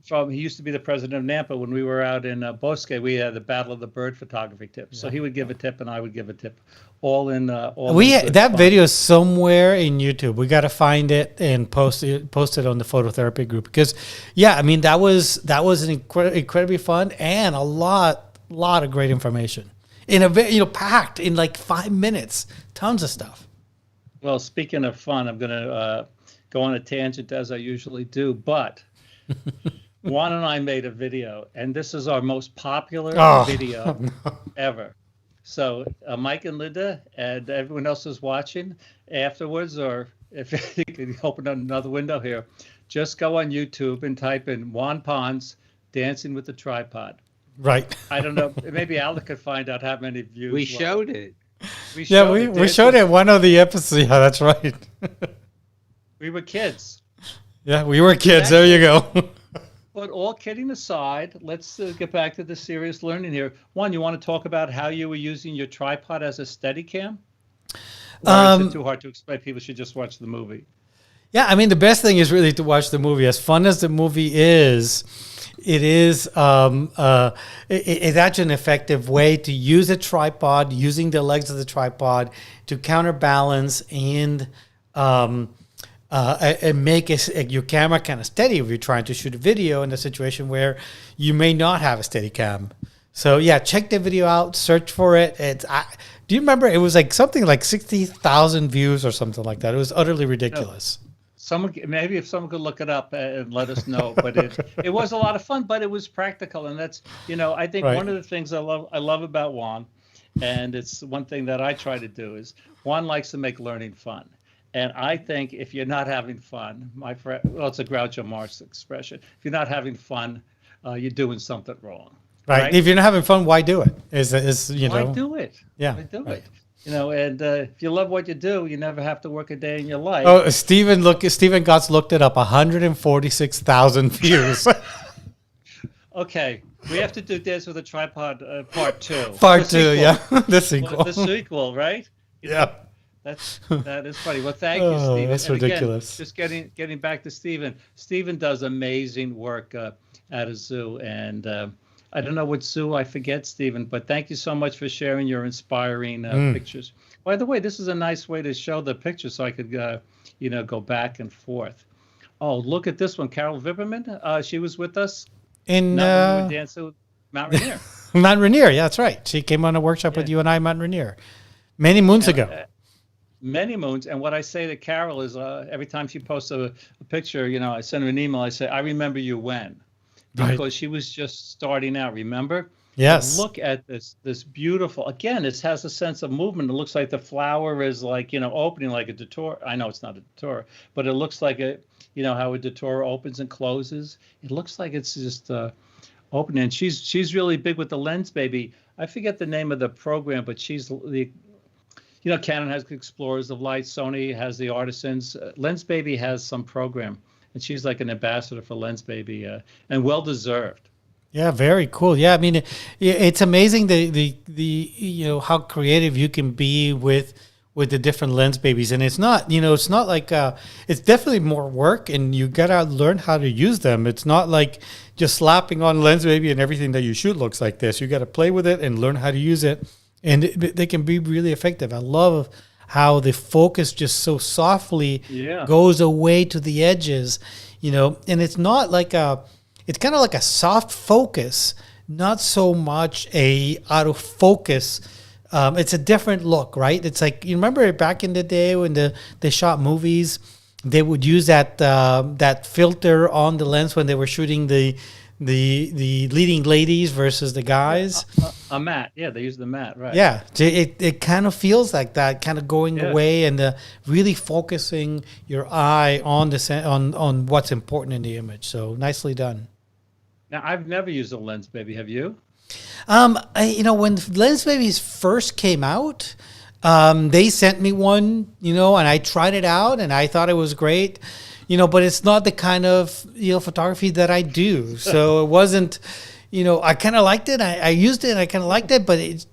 He used to be the president of NAMPA. When we were out in Bosque, we had the Battle of the Bird photography tips. So he would give a tip and I would give a tip. That video is somewhere in YouTube. We got to find it and post it on the phototherapy group, because that was an incredibly fun and a lot of great information in a packed in like 5 minutes, tons of stuff. Well, speaking of fun, I'm going to go on a tangent as I usually do, but Juan and I made a video, and this is our most popular video ever. So Mike and Linda and everyone else is watching afterwards, or if you can open another window here, just go on YouTube and type in Juan Pons dancing with the tripod. Right. I don't know. Maybe Alec could find out how many views. We showed it. We showed it one of the episodes. Yeah, that's right. We were kids. Yeah, we were kids. There you go. But all kidding aside, let's get back to the serious learning here. Juan, you want to talk about how you were using your tripod as a Steadicam? Or is it too hard to explain? People should just watch the movie. Yeah, I mean, the best thing is really to watch the movie. As fun as the movie is, it's actually an effective way to use a tripod, using the legs of the tripod to counterbalance and make your camera kind of steady if you're trying to shoot a video in a situation where you may not have a steady cam. So yeah, check the video out, search for it. Do you remember it was like something like 60,000 views or something like that? It was utterly ridiculous. Maybe if someone could look it up and let us know. But it was a lot of fun, but it was practical, and that's I think one of the things I love about Juan, and it's one thing that I try to do, is Juan likes to make learning fun. And I think if you're not having fun, my friend, well, it's a Groucho Marx expression. If you're not having fun, you're doing something wrong. Right. If you're not having fun, why do it? Why do it? Yeah. Why do it? And if you love what you do, you never have to work a day in your life. Oh, Stephen Gotts looked it up. 146,000 views. Okay, we have to do Dance with a Tripod Part 2. Part 2, yeah. The sequel. The sequel, right? Yeah. That is funny. Well, thank you, Stephen. That's ridiculous. Again, just getting back to Stephen. Stephen does amazing work at a zoo, and I don't know what zoo, I forget, Stephen, but thank you so much for sharing your inspiring pictures. By the way, this is a nice way to show the pictures so I could go back and forth. Oh, look at this one, Carol Viberman. She was with us in dancing with Mount Rainier. Mount Rainier, yeah, that's right. She came on a workshop with you and I, Mount Rainier, many moons ago. Many moons. And what I say to Carol is every time she posts a picture, I send her an email. I say, I remember you when. Because she was just starting out, remember? Yes. Look at this beautiful. Again, it has a sense of movement. It looks like the flower is like, opening like a datura. I know it's not a datura, but it looks like how a datura opens and closes. It looks like it's just opening. And she's really big with the Lens Baby. I forget the name of the program, but she's the Canon has Explorers of Light, Sony has the Artisans. Lens Baby has some program, and she's like an ambassador for Lens Baby, and well deserved. Yeah, very cool. Yeah, I mean, it's amazing the how creative you can be with the different Lens Babies, and it's not like it's definitely more work, and you gotta learn how to use them. It's not like just slapping on Lens Baby and everything that you shoot looks like this. You got to play with it and learn how to use it, and they can be really effective. I love how the focus just so softly goes away to the edges, and it's not like it's kind of like a soft focus, not so much a out of focus. It's a different look, right? It's like, you remember back in the day when they shot movies, they would use that filter on the lens when they were shooting the leading ladies versus the guys. A matte, yeah, they use the matte, right? Yeah, it kind of feels like that, kind of going away and really focusing your eye on on what's important in the image. So nicely done. Now, I've never used a Lens Baby. Have you? When Lens Babies first came out, they sent me one, and I tried it out and I thought it was great, but it's not the kind of, photography that I do. So it wasn't, I kind of liked it. I used it and I kind of liked it, but it's,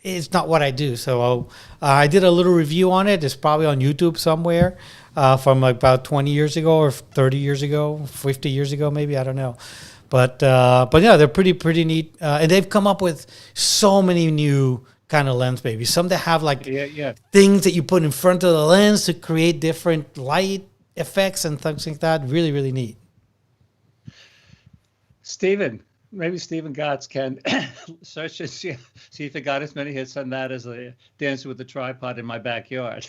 it's not what I do. So I did a little review on it. It's probably on YouTube somewhere from about 20 years ago or 30 years ago, 50 years ago, maybe, I don't know. But yeah, they're pretty neat, and they've come up with so many new kind of Lens Babies. Some that have like things that you put in front of the lens to create different light effects and things like that. Really, really neat. Maybe Stephen Gotts can search and see if it got as many hits on that as a Dancing with the Tripod in my backyard.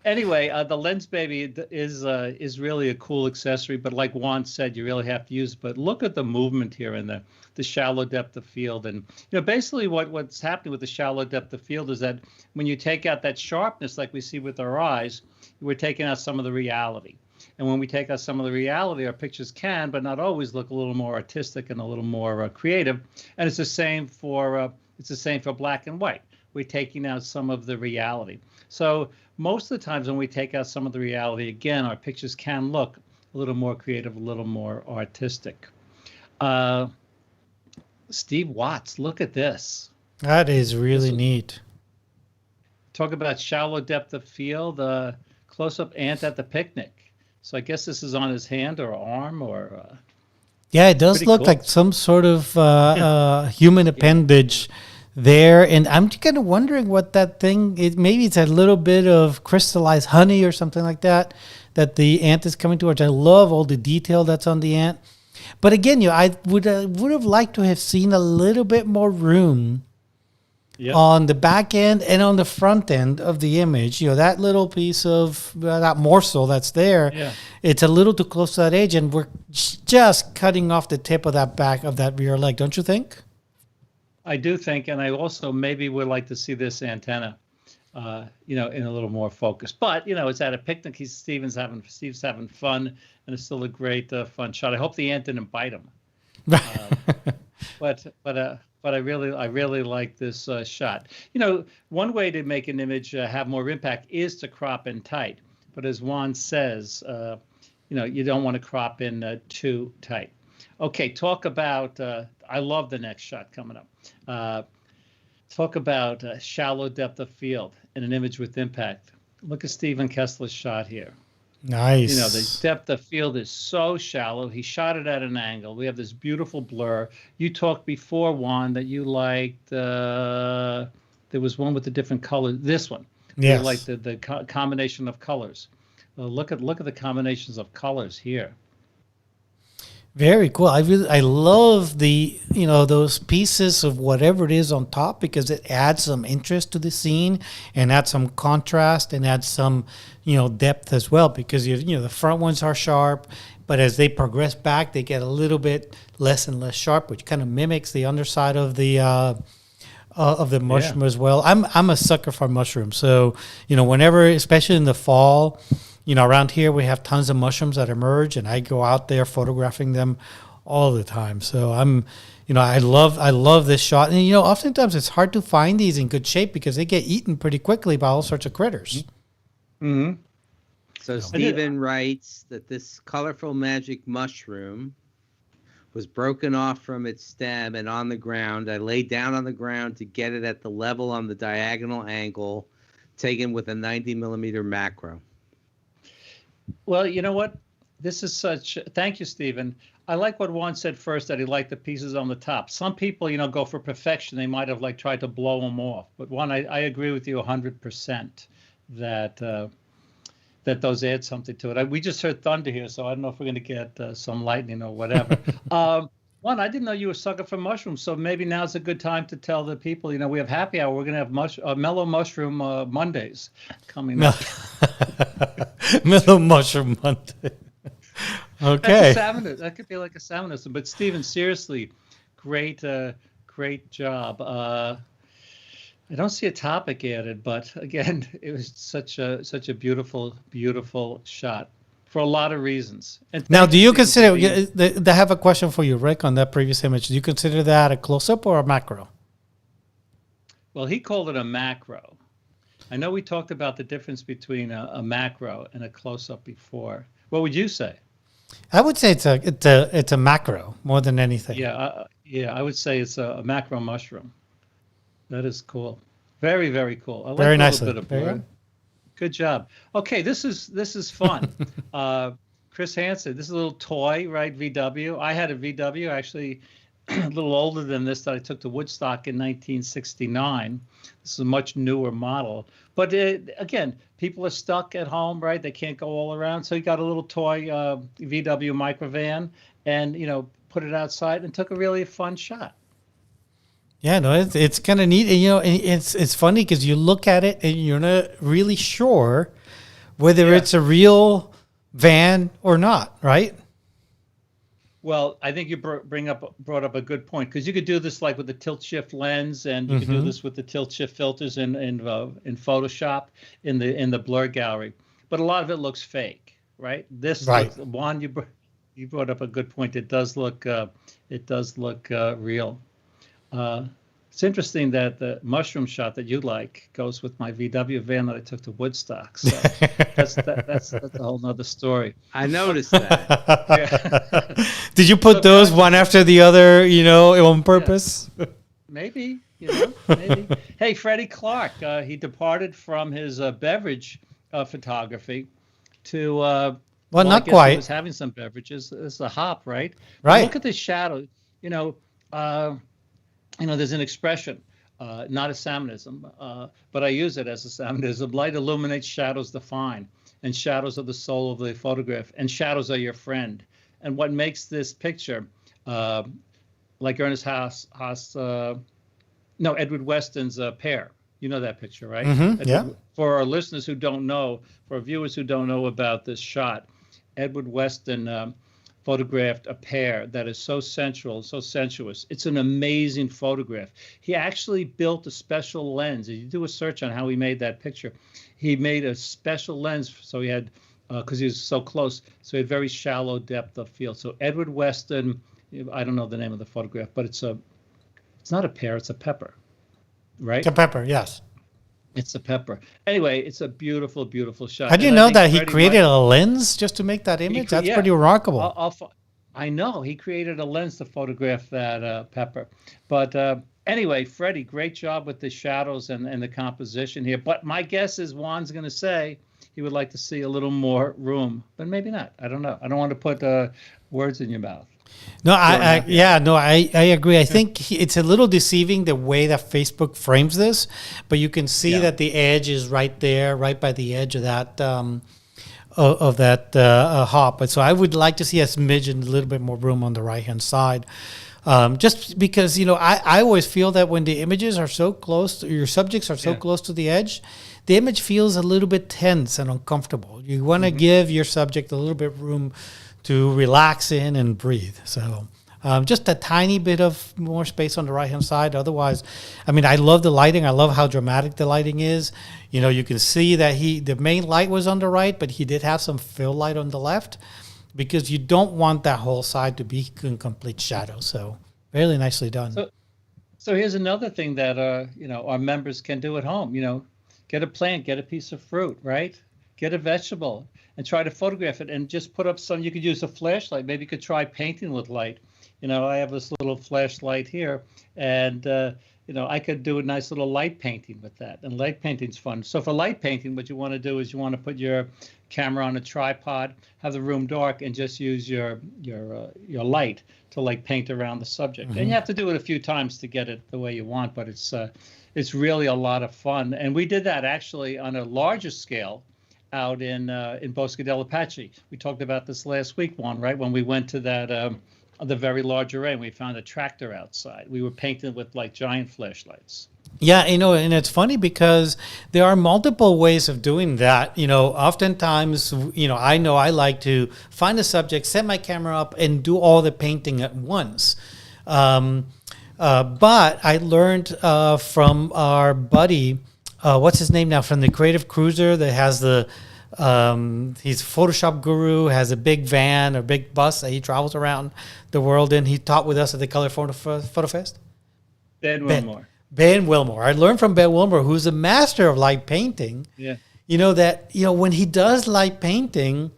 Anyway, the Lens Baby is really a cool accessory, but like Juan said, you really have to use it. But look at the movement here and the shallow depth of field. And basically what's happening with the shallow depth of field is that when you take out that sharpness like we see with our eyes, we're taking out some of the reality. And when we take out some of the reality, our pictures can, but not always, look a little more artistic and a little more creative. And it's the same for black and white. We're taking out some of the reality. So most of the times when we take out some of the reality, again, our pictures can look a little more creative, a little more artistic. Steve Watts, look at this. That is really neat. Talk about shallow depth of field, close-up ant at the picnic. So I guess this is on his hand or arm or... yeah, it does look like some sort of human appendage there, and I'm kind of wondering what that thing is. Maybe it's a little bit of crystallized honey or something like that the ant is coming towards. I love all the detail that's on the ant, but again, I would have liked to have seen a little bit more room on the back end and on the front end of the image. That little piece of that morsel that's there, it's a little too close to that edge, and we're just cutting off the tip of that back of that rear leg, don't you think? I do think, and I also maybe would like to see this antenna, in a little more focus. But it's at a picnic. Steve's having fun, and it's still a great fun shot. I hope the ant didn't bite him. But I really like this shot. One way to make an image have more impact is to crop in tight. But as Juan says, you don't want to crop in too tight. Okay, talk about. I love the next shot coming up. Talk about shallow depth of field in an image with impact. Look at Stephen Kessler's shot here. Nice. The depth of field is so shallow. He shot it at an angle. We have this beautiful blur. You talked before, Juan, that you liked. There was one with the different colors. This one. Yes. You liked the combination of colors. Look at the combinations of colors here. Very cool. I love the those pieces of whatever it is on top, because it adds some interest to the scene and adds some contrast and adds some depth as well, because the front ones are sharp, but as they progress back they get a little bit less and less sharp, which kind of mimics the underside of the mushroom as well. I'm a sucker for mushrooms. So, whenever, especially in the fall, around here we have tons of mushrooms that emerge, and I go out there photographing them all the time. So I love this shot. And, oftentimes it's hard to find these in good shape because they get eaten pretty quickly by all sorts of critters. Mm-hmm. So Stephen writes that this colorful magic mushroom was broken off from its stem and on the ground. I laid down on the ground to get it at the level on the diagonal angle, taken with a 90 millimeter macro. Well, you know what? Thank you, Stephen. I like what Juan said first, that he liked the pieces on the top. Some people, go for perfection. They might have tried to blow them off. But Juan, I agree with you 100% that those add something to it. We just heard thunder here, so I don't know if we're going to get some lightning or whatever. Juan, I didn't know you were a sucker for mushrooms, so maybe now's a good time to tell the people, we have happy hour. We're going to have mellow mushroom Mondays coming up. Mellow mushroom Monday. Okay. That could be like a salmonism. But Stephen, seriously, great job. I don't see a topic added, but again, it was such a beautiful, beautiful shot for a lot of reasons. And now, do you consider? I have a question for you, Rick, on that previous image. Do you consider that a close-up or a macro? Well, he called it a macro. I know we talked about the difference between a macro and a close-up before. What would you say? I would say it's a macro more than anything. Yeah, I would say it's a macro mushroom. That is cool. Very, very cool. I like very a nicely. Bit of blur. Good job. Okay, this is fun. Chris Hansen, this is a little toy, right? VW. I had a VW, actually a little older than this, that I took to Woodstock in 1969. This is a much newer model. But again, people are stuck at home, right? They can't go all around. So he got a little toy VW microvan and, put it outside and took a really fun shot. Yeah, no, it's kind of neat. And, it's funny because you look at it and you're not really sure whether it's a real van or not, right? Well, I think you brought up a good point, because you could do this like with the tilt shift lens, and you could do this with the tilt shift filters in Photoshop in the blur gallery. But a lot of it looks fake, right? Juan, you brought up a good point. It does look real. It's interesting that the mushroom shot that you like goes with my VW van that I took to Woodstock. So that's a whole nother story. I noticed that. Did you put those one after the other, on purpose? Yeah. Maybe, maybe. Hey, Freddie Clark, he departed from his beverage photography to not quite. He was having some beverages. It's a hop, right? Right. But look at the shadow. There's an expression, not a salmonism, but I use it as a salmonism. Light illuminates, shadows define, and shadows are the soul of the photograph, and shadows are your friend. And what makes this picture, like Ernest Edward Weston's Pear. You know that picture, right? Mm-hmm, yeah. For our listeners who don't know, for our viewers who don't know about this shot, Edward Weston photographed a pear that is so sensual, so sensuous. It's an amazing photograph. He actually built a special lens. If you do a search on how he made that picture, he made a special lens, so he had, because he was so close, so he had very shallow depth of field. So Edward Weston, I don't know the name of the photograph, but it's not a pear, it's a pepper, right? It's a pepper, yes. It's a pepper. Anyway, it's a beautiful, beautiful shot. How do you know that he created a lens just to make that image? That's pretty remarkable. I know. He created a lens to photograph that pepper. But anyway, Freddie, great job with the shadows and the composition here. But my guess is Juan's going to say he would like to see a little more room. But maybe not. I don't know. I don't want to put words in your mouth. No, I agree. I think it's a little deceiving the way that Facebook frames this, but you can see that the edge is right there, right by the edge of that hop. But so I would like to see a smidge and a little bit more room on the right hand side, just because I always feel that when the images are so close, your subjects are so close to the edge, the image feels a little bit tense and uncomfortable. You want to give your subject a little bit room to relax in and breathe. So Just a tiny bit of more space on the right-hand side. Otherwise, I mean, I love the lighting. I love how dramatic the lighting is. You know, you can see that the main light was on the right, but he did have some fill light on the left because you don't want that whole side to be in complete shadow. So really nicely done. So here's another thing that our members can do at home. Get a plant, get a piece of fruit, right? Get a vegetable and try to photograph it and just put up some. You could use a flashlight. Maybe you could try painting with light. I have this little flashlight here, and I could do a nice little light painting with that. And light painting's fun. So for light painting, what you want to do is you want to put your camera on a tripod, have the room dark, and just use your light to like paint around the subject. And you have to do it a few times to get it the way you want, but it's really a lot of fun. And we did that actually on a larger scale out in Bosque del Apache. We talked about this last week, Juan, right? When we went to that the very large array and we found a tractor outside. We were painting with like giant flashlights. Yeah, and it's funny because there are multiple ways of doing that. Oftentimes, I know I like to find a subject, set my camera up, and do all the painting at once. But I learned from our buddy, what's his name now, from the Creative Cruiser that has he's a Photoshop guru, has a big van or big bus that he travels around the world in. He taught with us at the Color Photo Fest. Ben Wilmore. I learned from Ben Wilmore, who's a master of light painting. Yeah. When he does light painting,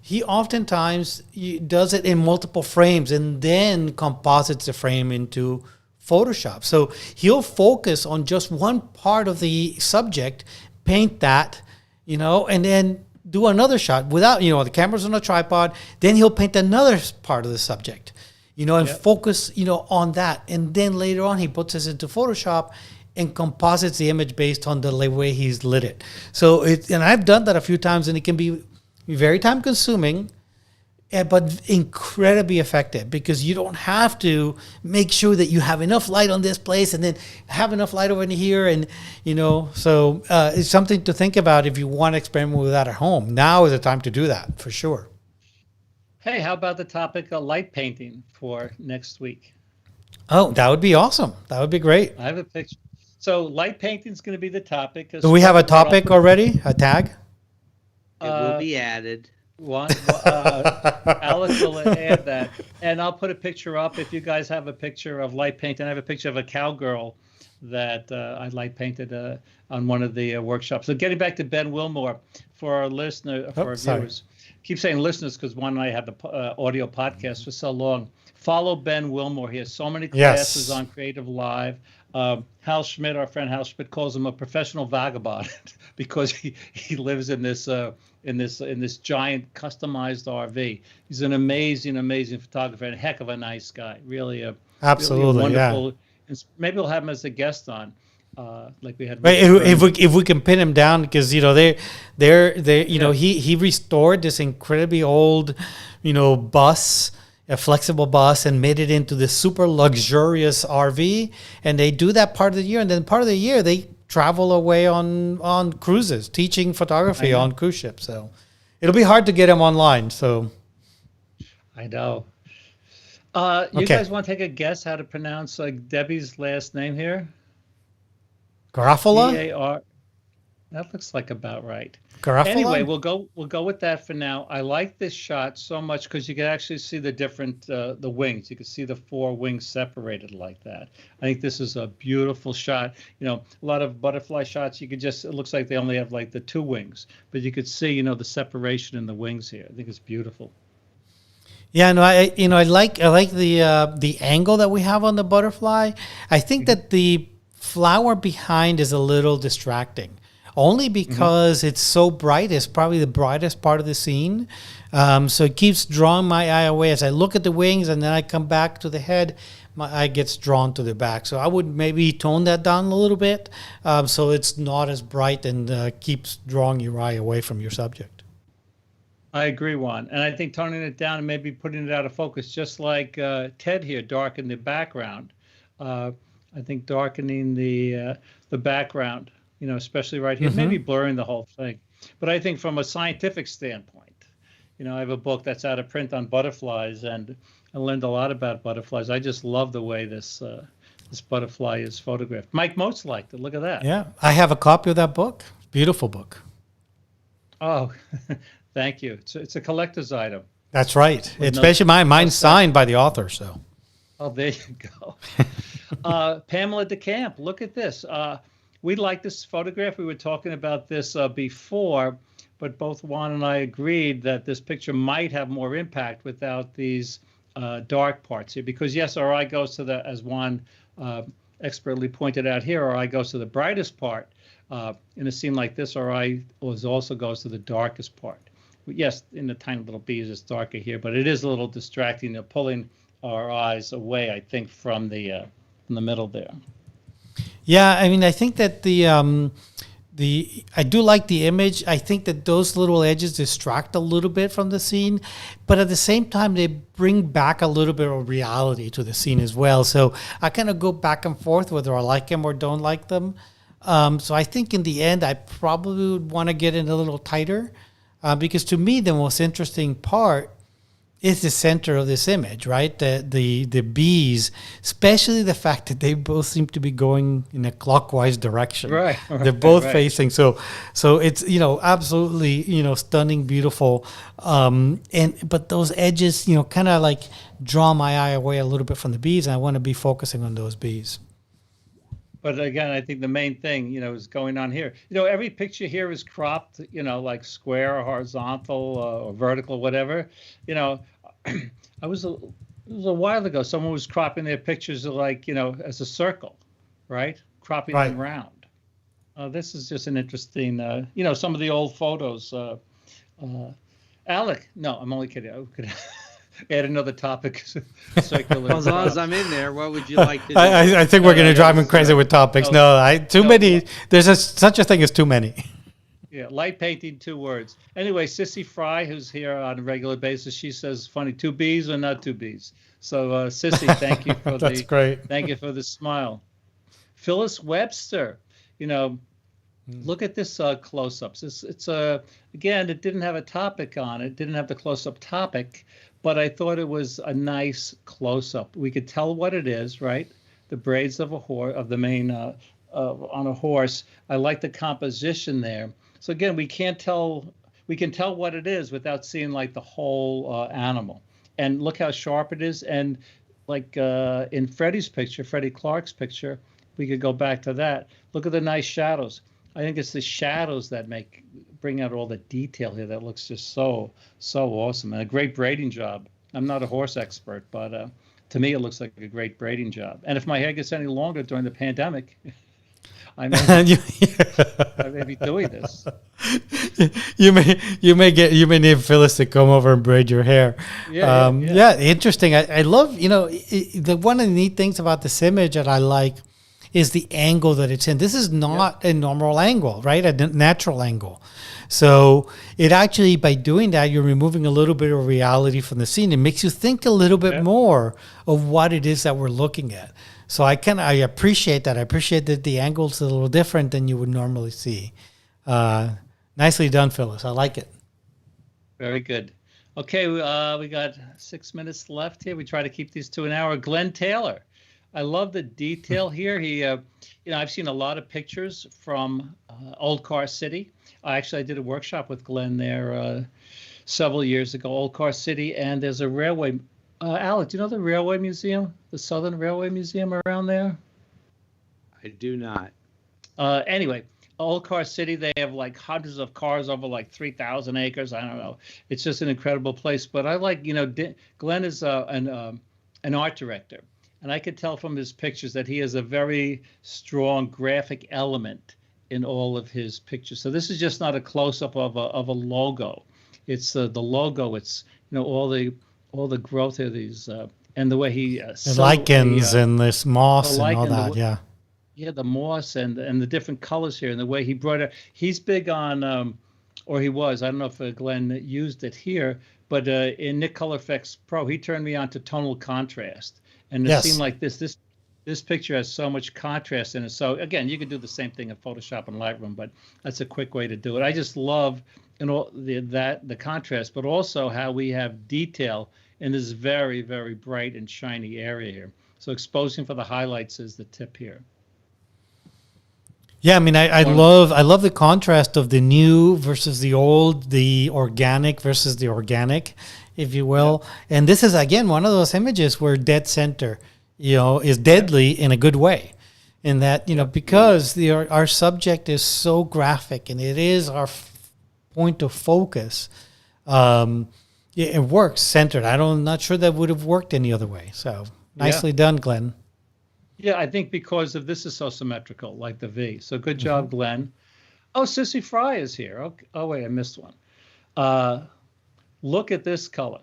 he oftentimes does it in multiple frames and then composites the frame into Photoshop. So he'll focus on just one part of the subject, paint that, and then do another shot without, the camera's on a tripod. Then he'll paint another part of the subject, and focus, on that. And then later on, he puts this into Photoshop and composites the image based on the way he's lit it. So and I've done that a few times, and it can be very time consuming, but incredibly effective because you don't have to make sure that you have enough light on this place and then have enough light over here. And, so it's something to think about if you want to experiment with that at home. Now is the time to do that for sure. Hey, how about the topic of light painting for next week? Oh, that would be awesome. That would be great. I have a picture. So light painting is going to be the topic. Do we have a topic already? A tag? It will be added. Alex will add that. And I'll put a picture up. If you guys have a picture of light painting, I have a picture of a cowgirl that I light painted on one of the workshops. So getting back to Ben Wilmore, for our viewers, keep saying listeners because Juan and I had the audio podcast for so long. Follow Ben Wilmore. He has so many classes on Creative Live. Hal Schmidt, our friend Hal Schmidt, calls him a professional vagabond because he lives in this giant customized RV. He's an amazing photographer and a heck of a nice guy. Really absolutely really wonderful. Yeah. And maybe we'll have him as a guest on. Like we had. If we can pin him down because they're he restored this incredibly old bus, a flexible bus, and made it into this super luxurious RV, and they do that part of the year, and then part of the year they travel away on cruises teaching photography on cruise ships. So it'll be hard to get them online. So I know. You guys want to take a guess how to pronounce Debbie's last name here? Garofalo? G-A-R. That looks like about right. Garofalo? Anyway, we'll go with that for now. I like this shot so much because you can actually see the different the wings. You can see the four wings separated like that. I think this is a beautiful shot. A lot of butterfly shots, it looks like they only have like the two wings, but you could see the separation in the wings here. I think it's beautiful. Yeah, no, I like the angle that we have on the butterfly. I think that the flower behind is a little distracting, only because it's so bright. It's probably the brightest part of the scene, so it keeps drawing my eye away. As I look at the wings and then I come back to the head, my eye gets drawn to the back. So I would maybe tone that down a little bit, so it's not as bright and keeps drawing your eye away from your subject. I agree, Juan. And I think toning it down and maybe putting it out of focus, just like Ted here, darken the background. I think darkening the background, especially right here, maybe blurring the whole thing. But I think from a scientific standpoint, I have a book that's out of print on butterflies, and I learned a lot about butterflies. I just love the way this butterfly is photographed. Mike Moats liked it. Look at that. Yeah, I have a copy of that book. Beautiful book. Oh, thank you. It's a collector's item. That's right. With It's no- especially mine's no signed by the author. So Oh, there you go. Pamela DeCamp, look at this. We like this photograph. We were talking about this before, but both Juan and I agreed that this picture might have more impact without these dark parts here. Because yes, our eye goes to the, as Juan expertly pointed out here, our eye goes to the brightest part. In a scene like this, our eye also goes to the darkest part. Yes, in the tiny little bees, it's darker here, but it is a little distracting. They're pulling our eyes away, I think, from the middle there. yeah, I mean, I think that I do like the image. I think that those little edges distract a little bit from the scene, but at the same time, they bring back a little bit of reality to the scene as well. So I kind of go back and forth whether I like them or don't like them. So I think in the end, I probably would want to get it a little tighter because to me, the most interesting part is the center of this image, right? The bees, especially the fact that they both seem to be going in a clockwise direction. Right. They're both Right. facing. So it's, absolutely, stunning, beautiful. But those edges, kind of like draw my eye away a little bit from the bees. And I want to be focusing on those bees. But again, I think the main thing, is going on here. Every picture here is cropped, like square or horizontal or vertical, whatever. It was a while ago. Someone was cropping their pictures as a circle, right? Cropping them round. This is just an interesting, some of the old photos. Alec, no, I'm only kidding. I could add another topic. Circular. Well, as long as I'm in there, what would you like to do? I think we're going to drive him crazy with topics. Too many. There's such a thing as too many. Yeah, light painting, 2 words. Anyway, Sissy Fry, who's here on a regular basis, she says, "Funny, 2 bees or not 2 bees?" So, Sissy, thank you for That's great. Thank you for the smile. Phyllis Webster, look at this close-ups. It's again, it didn't have a topic on it, didn't have the close-up topic, but I thought it was a nice close-up. We could tell what it is, right? The braids of the mane on a horse. I like the composition there. So again, we can tell what it is without seeing like the whole animal. And look how sharp it is. And like in Freddie Clark's picture, we could go back to that. Look at the nice shadows. I think it's the shadows that bring out all the detail here that looks just so awesome. And a great braiding job. I'm not a horse expert, but to me, it looks like a great braiding job. And if my hair gets any longer during the pandemic, I may be doing this. You may need Phyllis to come over and braid your hair. Yeah, interesting. I love, one of the neat things about this image that I like is the angle that it's in. This is not a normal angle, right? A natural angle. So it actually, by doing that, you're removing a little bit of reality from the scene. It makes you think a little bit more of what it is that we're looking at. So I appreciate that. I appreciate that the angle's a little different than you would normally see. Nicely done, Phyllis. I like it. Very good. Okay, we got 6 minutes left here. We try to keep these to an hour. Glenn Taylor. I love the detail here. He, I've seen a lot of pictures from Old Car City. I did a workshop with Glenn there several years ago, Old Car City, and there's a railway. Alec, do you know the Railway Museum, the Southern Railway Museum around there? I do not. Anyway, Old Car City, they have like hundreds of cars over like 3,000 acres. I don't know. It's just an incredible place. But I like, Glenn is an art director. And I could tell from his pictures that he has a very strong graphic element in all of his pictures. So this is just not a close-up of a logo. It's the logo. It's all the growth of these and the way he the lichens and this moss and all that. Yeah, the moss and the different colors here and the way he brought it. He's big on, or he was. I don't know if Glenn used it here, but in Nick Color Effects Pro, he turned me on to tonal contrast. And it seemed like this picture has so much contrast in it. So again, you could do the same thing in Photoshop and Lightroom, but that's a quick way to do it. I just love the contrast, but also how we have detail in this very, very bright and shiny area here. So exposing for the highlights is the tip here. Yeah, I mean, I love the contrast of the new versus the old, the organic versus the organic, if you will. Yeah. And this is, again, one of those images where dead center, is deadly in a good way. In that, because our subject is so graphic and it is our point of focus, it works centered. I'm not sure that would have worked any other way. So nicely done, Glenn. Yeah, I think because of this is so symmetrical, like the V. So good job, Glenn. Oh, Sissy Fry is here. Okay. Oh, wait, I missed one. Look at this color.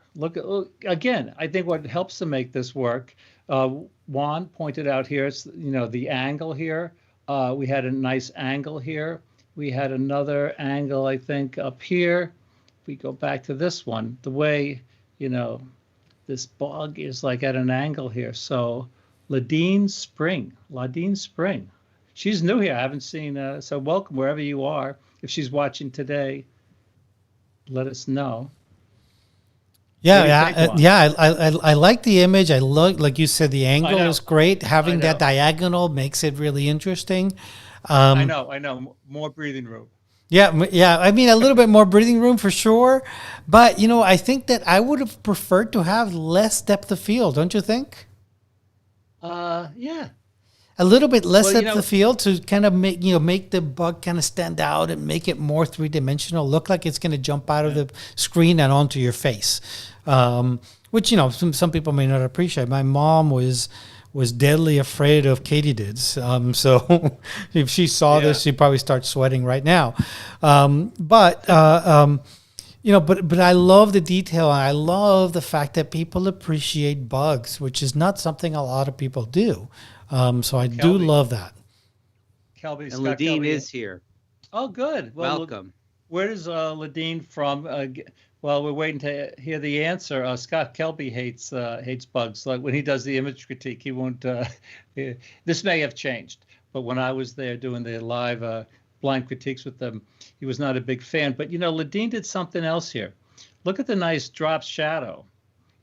Again, I think what helps to make this work, Juan pointed out here, it's, the angle here. We had a nice angle here. We had another angle, I think, up here. If we go back to this one, the way, this bug is like at an angle here. So Ladine Spring. She's new here. I haven't seen, so welcome wherever you are. If she's watching today, let us know. I like the image. I like you said, the angle is great. Having that diagonal makes it really interesting. I know. More breathing room. Yeah. I mean, a little bit more breathing room for sure. But, I think that I would have preferred to have less depth of field, don't you think? Yeah. A little bit less depth of field to kind of make the bug kind of stand out and make it more three-dimensional, look like it's going to jump out of the screen and onto your face, which, some people may not appreciate. My mom was deadly afraid of katydids. So if she saw this, she'd probably start sweating right now. But I love the detail. And I love the fact that people appreciate bugs, which is not something a lot of people do. So I do love that. And Ladine is here. Oh, good. Well, welcome. Where is Ladine from? Well, we're waiting to hear the answer. Scott Kelby hates bugs. Like when he does the image critique, he won't. This may have changed, but when I was there doing the live blind critiques with them, he was not a big fan. But Ladine did something else here. Look at the nice drop shadow,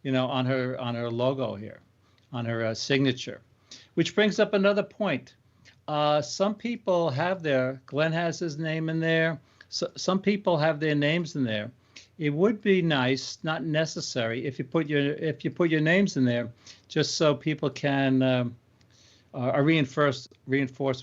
on her logo here, on her signature. Which brings up another point. Some people have Glenn has his name in there. So, some people have their names in there. It would be nice, not necessary, if you put your names in there, just so people can reinforce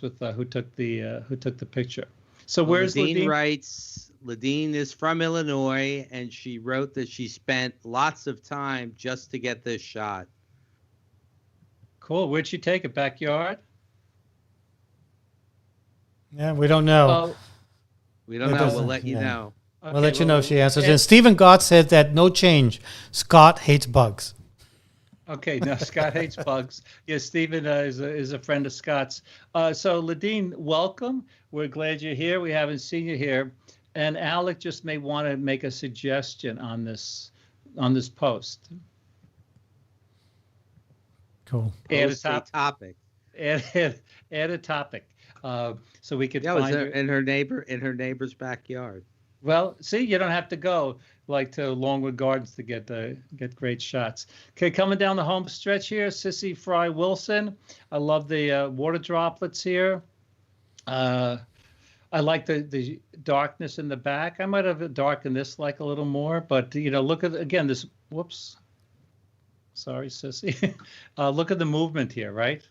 with who took the picture. So where's Ladine? Writes, Ladine is from Illinois, and she wrote that she spent lots of time just to get this shot. Cool. Where'd she take it? Backyard? Yeah, we don't know. We don't know. We'll let you know. Okay, we'll let you know if she answers. And Stephen Gott said that no change. Scott hates bugs. Okay, no, Scott hates bugs. Yes, Stephen is a friend of Scott's. So Ladine, welcome. We're glad you're here. We haven't seen you here. And Alec just may want to make a suggestion on this post. Cool. Add a topic. Add a topic, so we could find her in her neighbor's backyard. Well, see, you don't have to go like to Longwood Gardens to get great shots. Okay, coming down the home stretch here, Sissy Fry Wilson. I love the water droplets here. I like the darkness in the back. I might have darkened this like a little more, but look at again this. Whoops. Sorry, Sissy. Look at the movement here, right?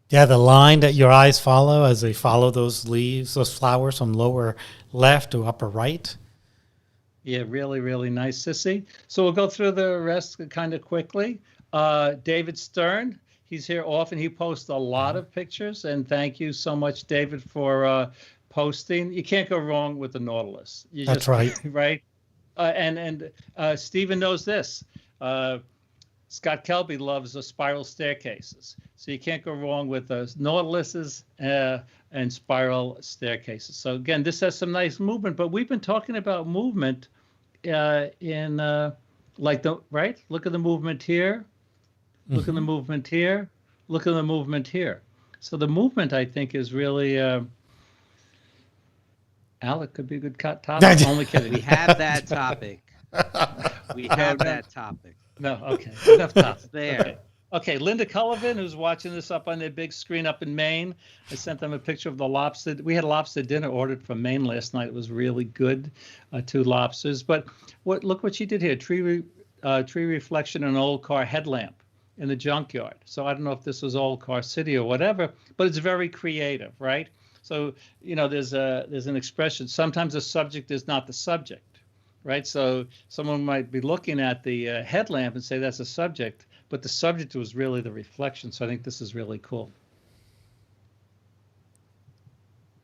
Yeah, the line that your eyes follow as they follow those leaves, those flowers from lower left to upper right. Yeah, really, really nice, Sissy. So we'll go through the rest kind of quickly. David Stern, he's here often. He posts a lot of pictures, and thank you so much, David, for posting. You can't go wrong with the Nautilus. That's right. Right? And Stephen knows this. Scott Kelby loves spiral staircases. So you can't go wrong with Nautiluses and spiral staircases. So again, this has some nice movement, but we've been talking about movement in right? Look at the movement here. Look at the movement here. Look at the movement here. So the movement, I think, is really Alec could be a good topic. Only kidding. We have that topic. We have that topic. No, okay. Enough tops. There. Okay. Okay, Linda Cullivan, who's watching this up on their big screen up in Maine. I sent them a picture of the lobster. We had lobster dinner ordered from Maine last night. It was really good, 2 lobsters. But look what she did here, tree reflection in an old car headlamp in the junkyard. So I don't know if this was Old Car City or whatever, but it's very creative, right? So, there's an expression, sometimes the subject is not the subject, right? So someone might be looking at the headlamp and say that's a subject, but the subject was really the reflection. So I think this is really cool.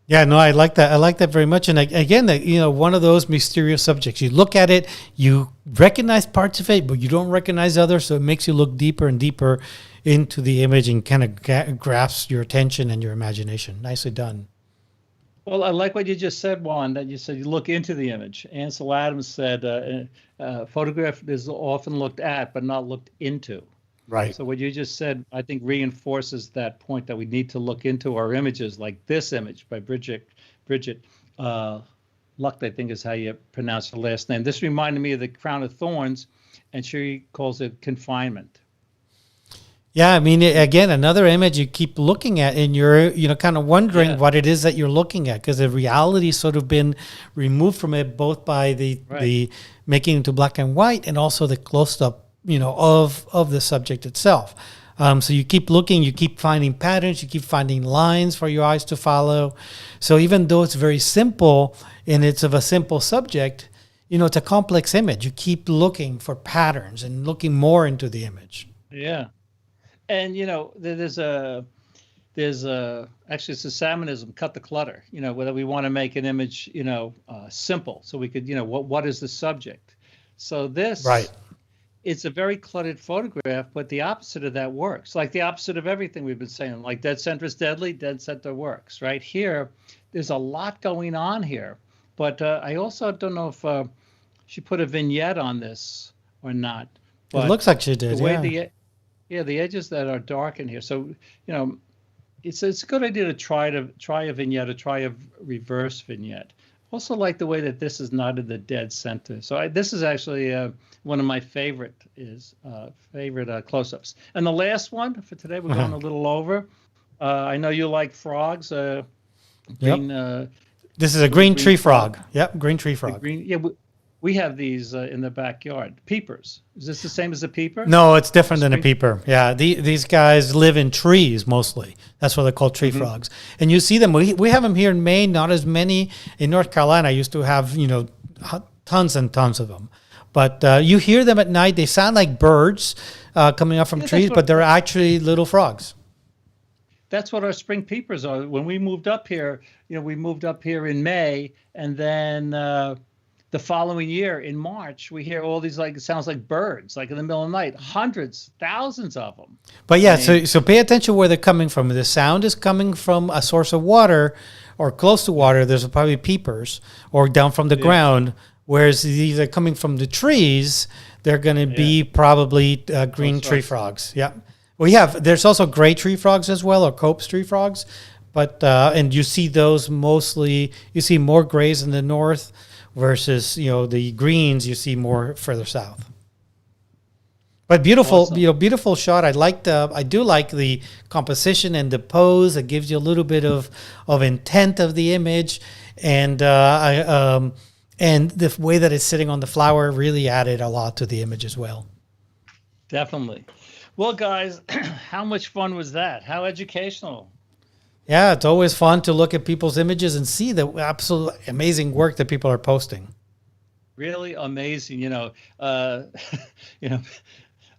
Yeah, no, I like that. I like that very much. And again, one of those mysterious subjects. You look at it, you recognize parts of it, but you don't recognize others. So it makes you look deeper and deeper into the image and kind of grasps your attention and your imagination. Nicely done. Well, I like what you just said, Juan, that you said you look into the image. Ansel Adams said, photograph is often looked at, but not looked into. Right. So what you just said, I think, reinforces that point that we need to look into our images, like this image by Bridget Lucht, I think is how you pronounce her last name. This reminded me of the Crown of Thorns, and she calls it confinement. Yeah, I mean, again, another image you keep looking at, and you're, kind of wondering what it is that you're looking at, because the reality sort of been removed from it, both by the making it to black and white, and also the close-up, of the subject itself. So you keep looking, you keep finding patterns, you keep finding lines for your eyes to follow. So even though it's very simple and it's of a simple subject, it's a complex image. You keep looking for patterns and looking more into the image. Yeah. And, there's actually it's a Salmonism, cut the clutter, whether we want to make an image, simple. So we could, what is the subject? So this, right. It's a very cluttered photograph, but the opposite of that works. Like the opposite of everything we've been saying, like dead center is deadly, dead center works. Right here, there's a lot going on here. But I also don't know if she put a vignette on this or not. But it looks like she did, the way the edges that are dark in here. So, it's a good idea to try a vignette or try a reverse vignette. Also like the way that this is not in the dead center. So this is actually one of my favorite close-ups. And the last one for today, we're going a little over. I know you like frogs. Green, this is a green tree frog. Yep, green tree frog. We have these in the backyard. Peepers. Is this the same as a peeper? No, it's different than a peeper. Yeah, these guys live in trees mostly. That's why they're called tree frogs. And you see them. We have them here in Maine, not as many. In North Carolina, I used to have, tons and tons of them. But you hear them at night. They sound like birds coming up from trees, but they're actually little frogs. That's what our spring peepers are. When we moved up here, we moved up here in May, and then the following year in March, we hear all these, it sounds like birds, like in the middle of the night, hundreds, thousands of them. But yeah, so pay attention where they're coming from. The sound is coming from a source of water or close to water. There's probably peepers, or down from the ground. Whereas these are coming from the trees, they're going to be probably green tree frogs. Yeah. There's also gray tree frogs as well, or Cope's tree frogs. But, and you see those mostly, you see more grays in the north versus, the greens you see more further south. But beautiful, awesome. Beautiful shot. I do like the composition and the pose. It gives you a little bit of intent of the image, and the way that it's sitting on the flower really added a lot to the image as well. Definitely. Well, guys, how much fun was that? How educational. Yeah, it's always fun to look at people's images and see the absolute amazing work that people are posting. Really amazing,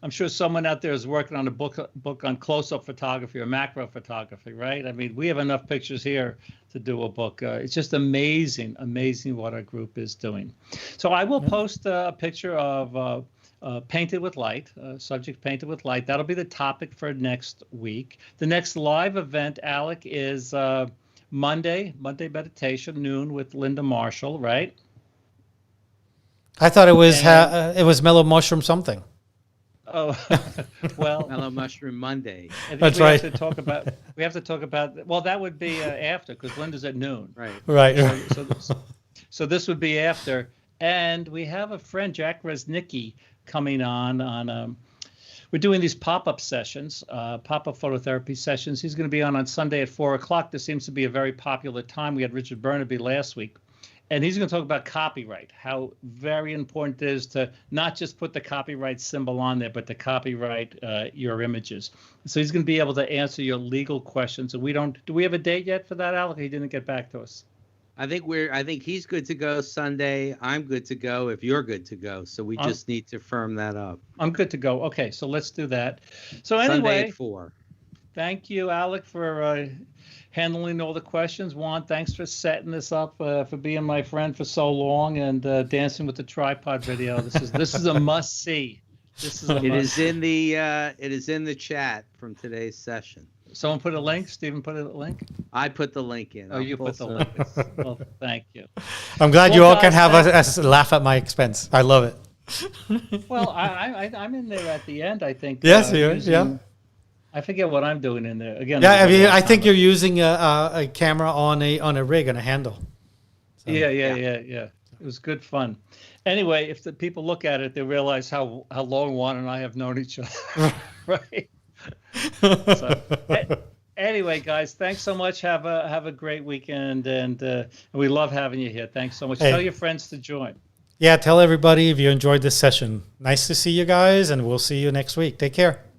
I'm sure someone out there is working on a book on close-up photography or macro photography, right? I mean, we have enough pictures here to do a book. It's just amazing what our group is doing. So I will post a picture of Painted with Light, subject Painted with Light. That'll be the topic for next week. The next live event, Alec, is Monday meditation, noon with Linda Marshall, right? I thought it was Mellow Mushroom something. Oh, well, Mellow Mushroom Monday. That's right. We have to talk about. Well, that would be after, because Linda's at noon. Right. So this would be after. And we have a friend, Jack Resnicki, coming on. We're doing these pop-up sessions, pop-up phototherapy sessions. He's going to be on Sunday at 4:00. This seems to be a very popular time. We had Richard Burnaby last week. And he's going to talk about copyright, how very important it is to not just put the copyright symbol on there, but to copyright your images. So he's going to be able to answer your legal questions. And do we have a date yet for that, Alec? He didn't get back to us. I think he's good to go Sunday. I'm good to go if you're good to go. So we just need to firm that up. I'm good to go. Okay, so let's do that. So anyway, Sunday at 4. Thank you, Alec, for handling all the questions. Juan, thanks for setting this up, for being my friend for so long, and dancing with the tripod video. This is a must see. It is in the chat from today's session. Someone put a link. Stephen put a link. I put the link in. Oh, you put the link. Well, thank you. I'm glad you all can have a laugh at my expense. I love it. Well, I'm in there at the end, I think. Yes, yeah. I forget what I'm doing in there again. Yeah, I think you're using a camera on a rig and a handle. So, yeah. It was good fun. Anyway, if the people look at it, they realize how long Juan and I have known each other, right? So, anyway, guys, thanks so much. Have a great weekend, and we love having you here. Thanks so much. Hey. Tell your friends to join. Yeah, tell everybody if you enjoyed this session. Nice to see you guys, and we'll see you next week. Take care.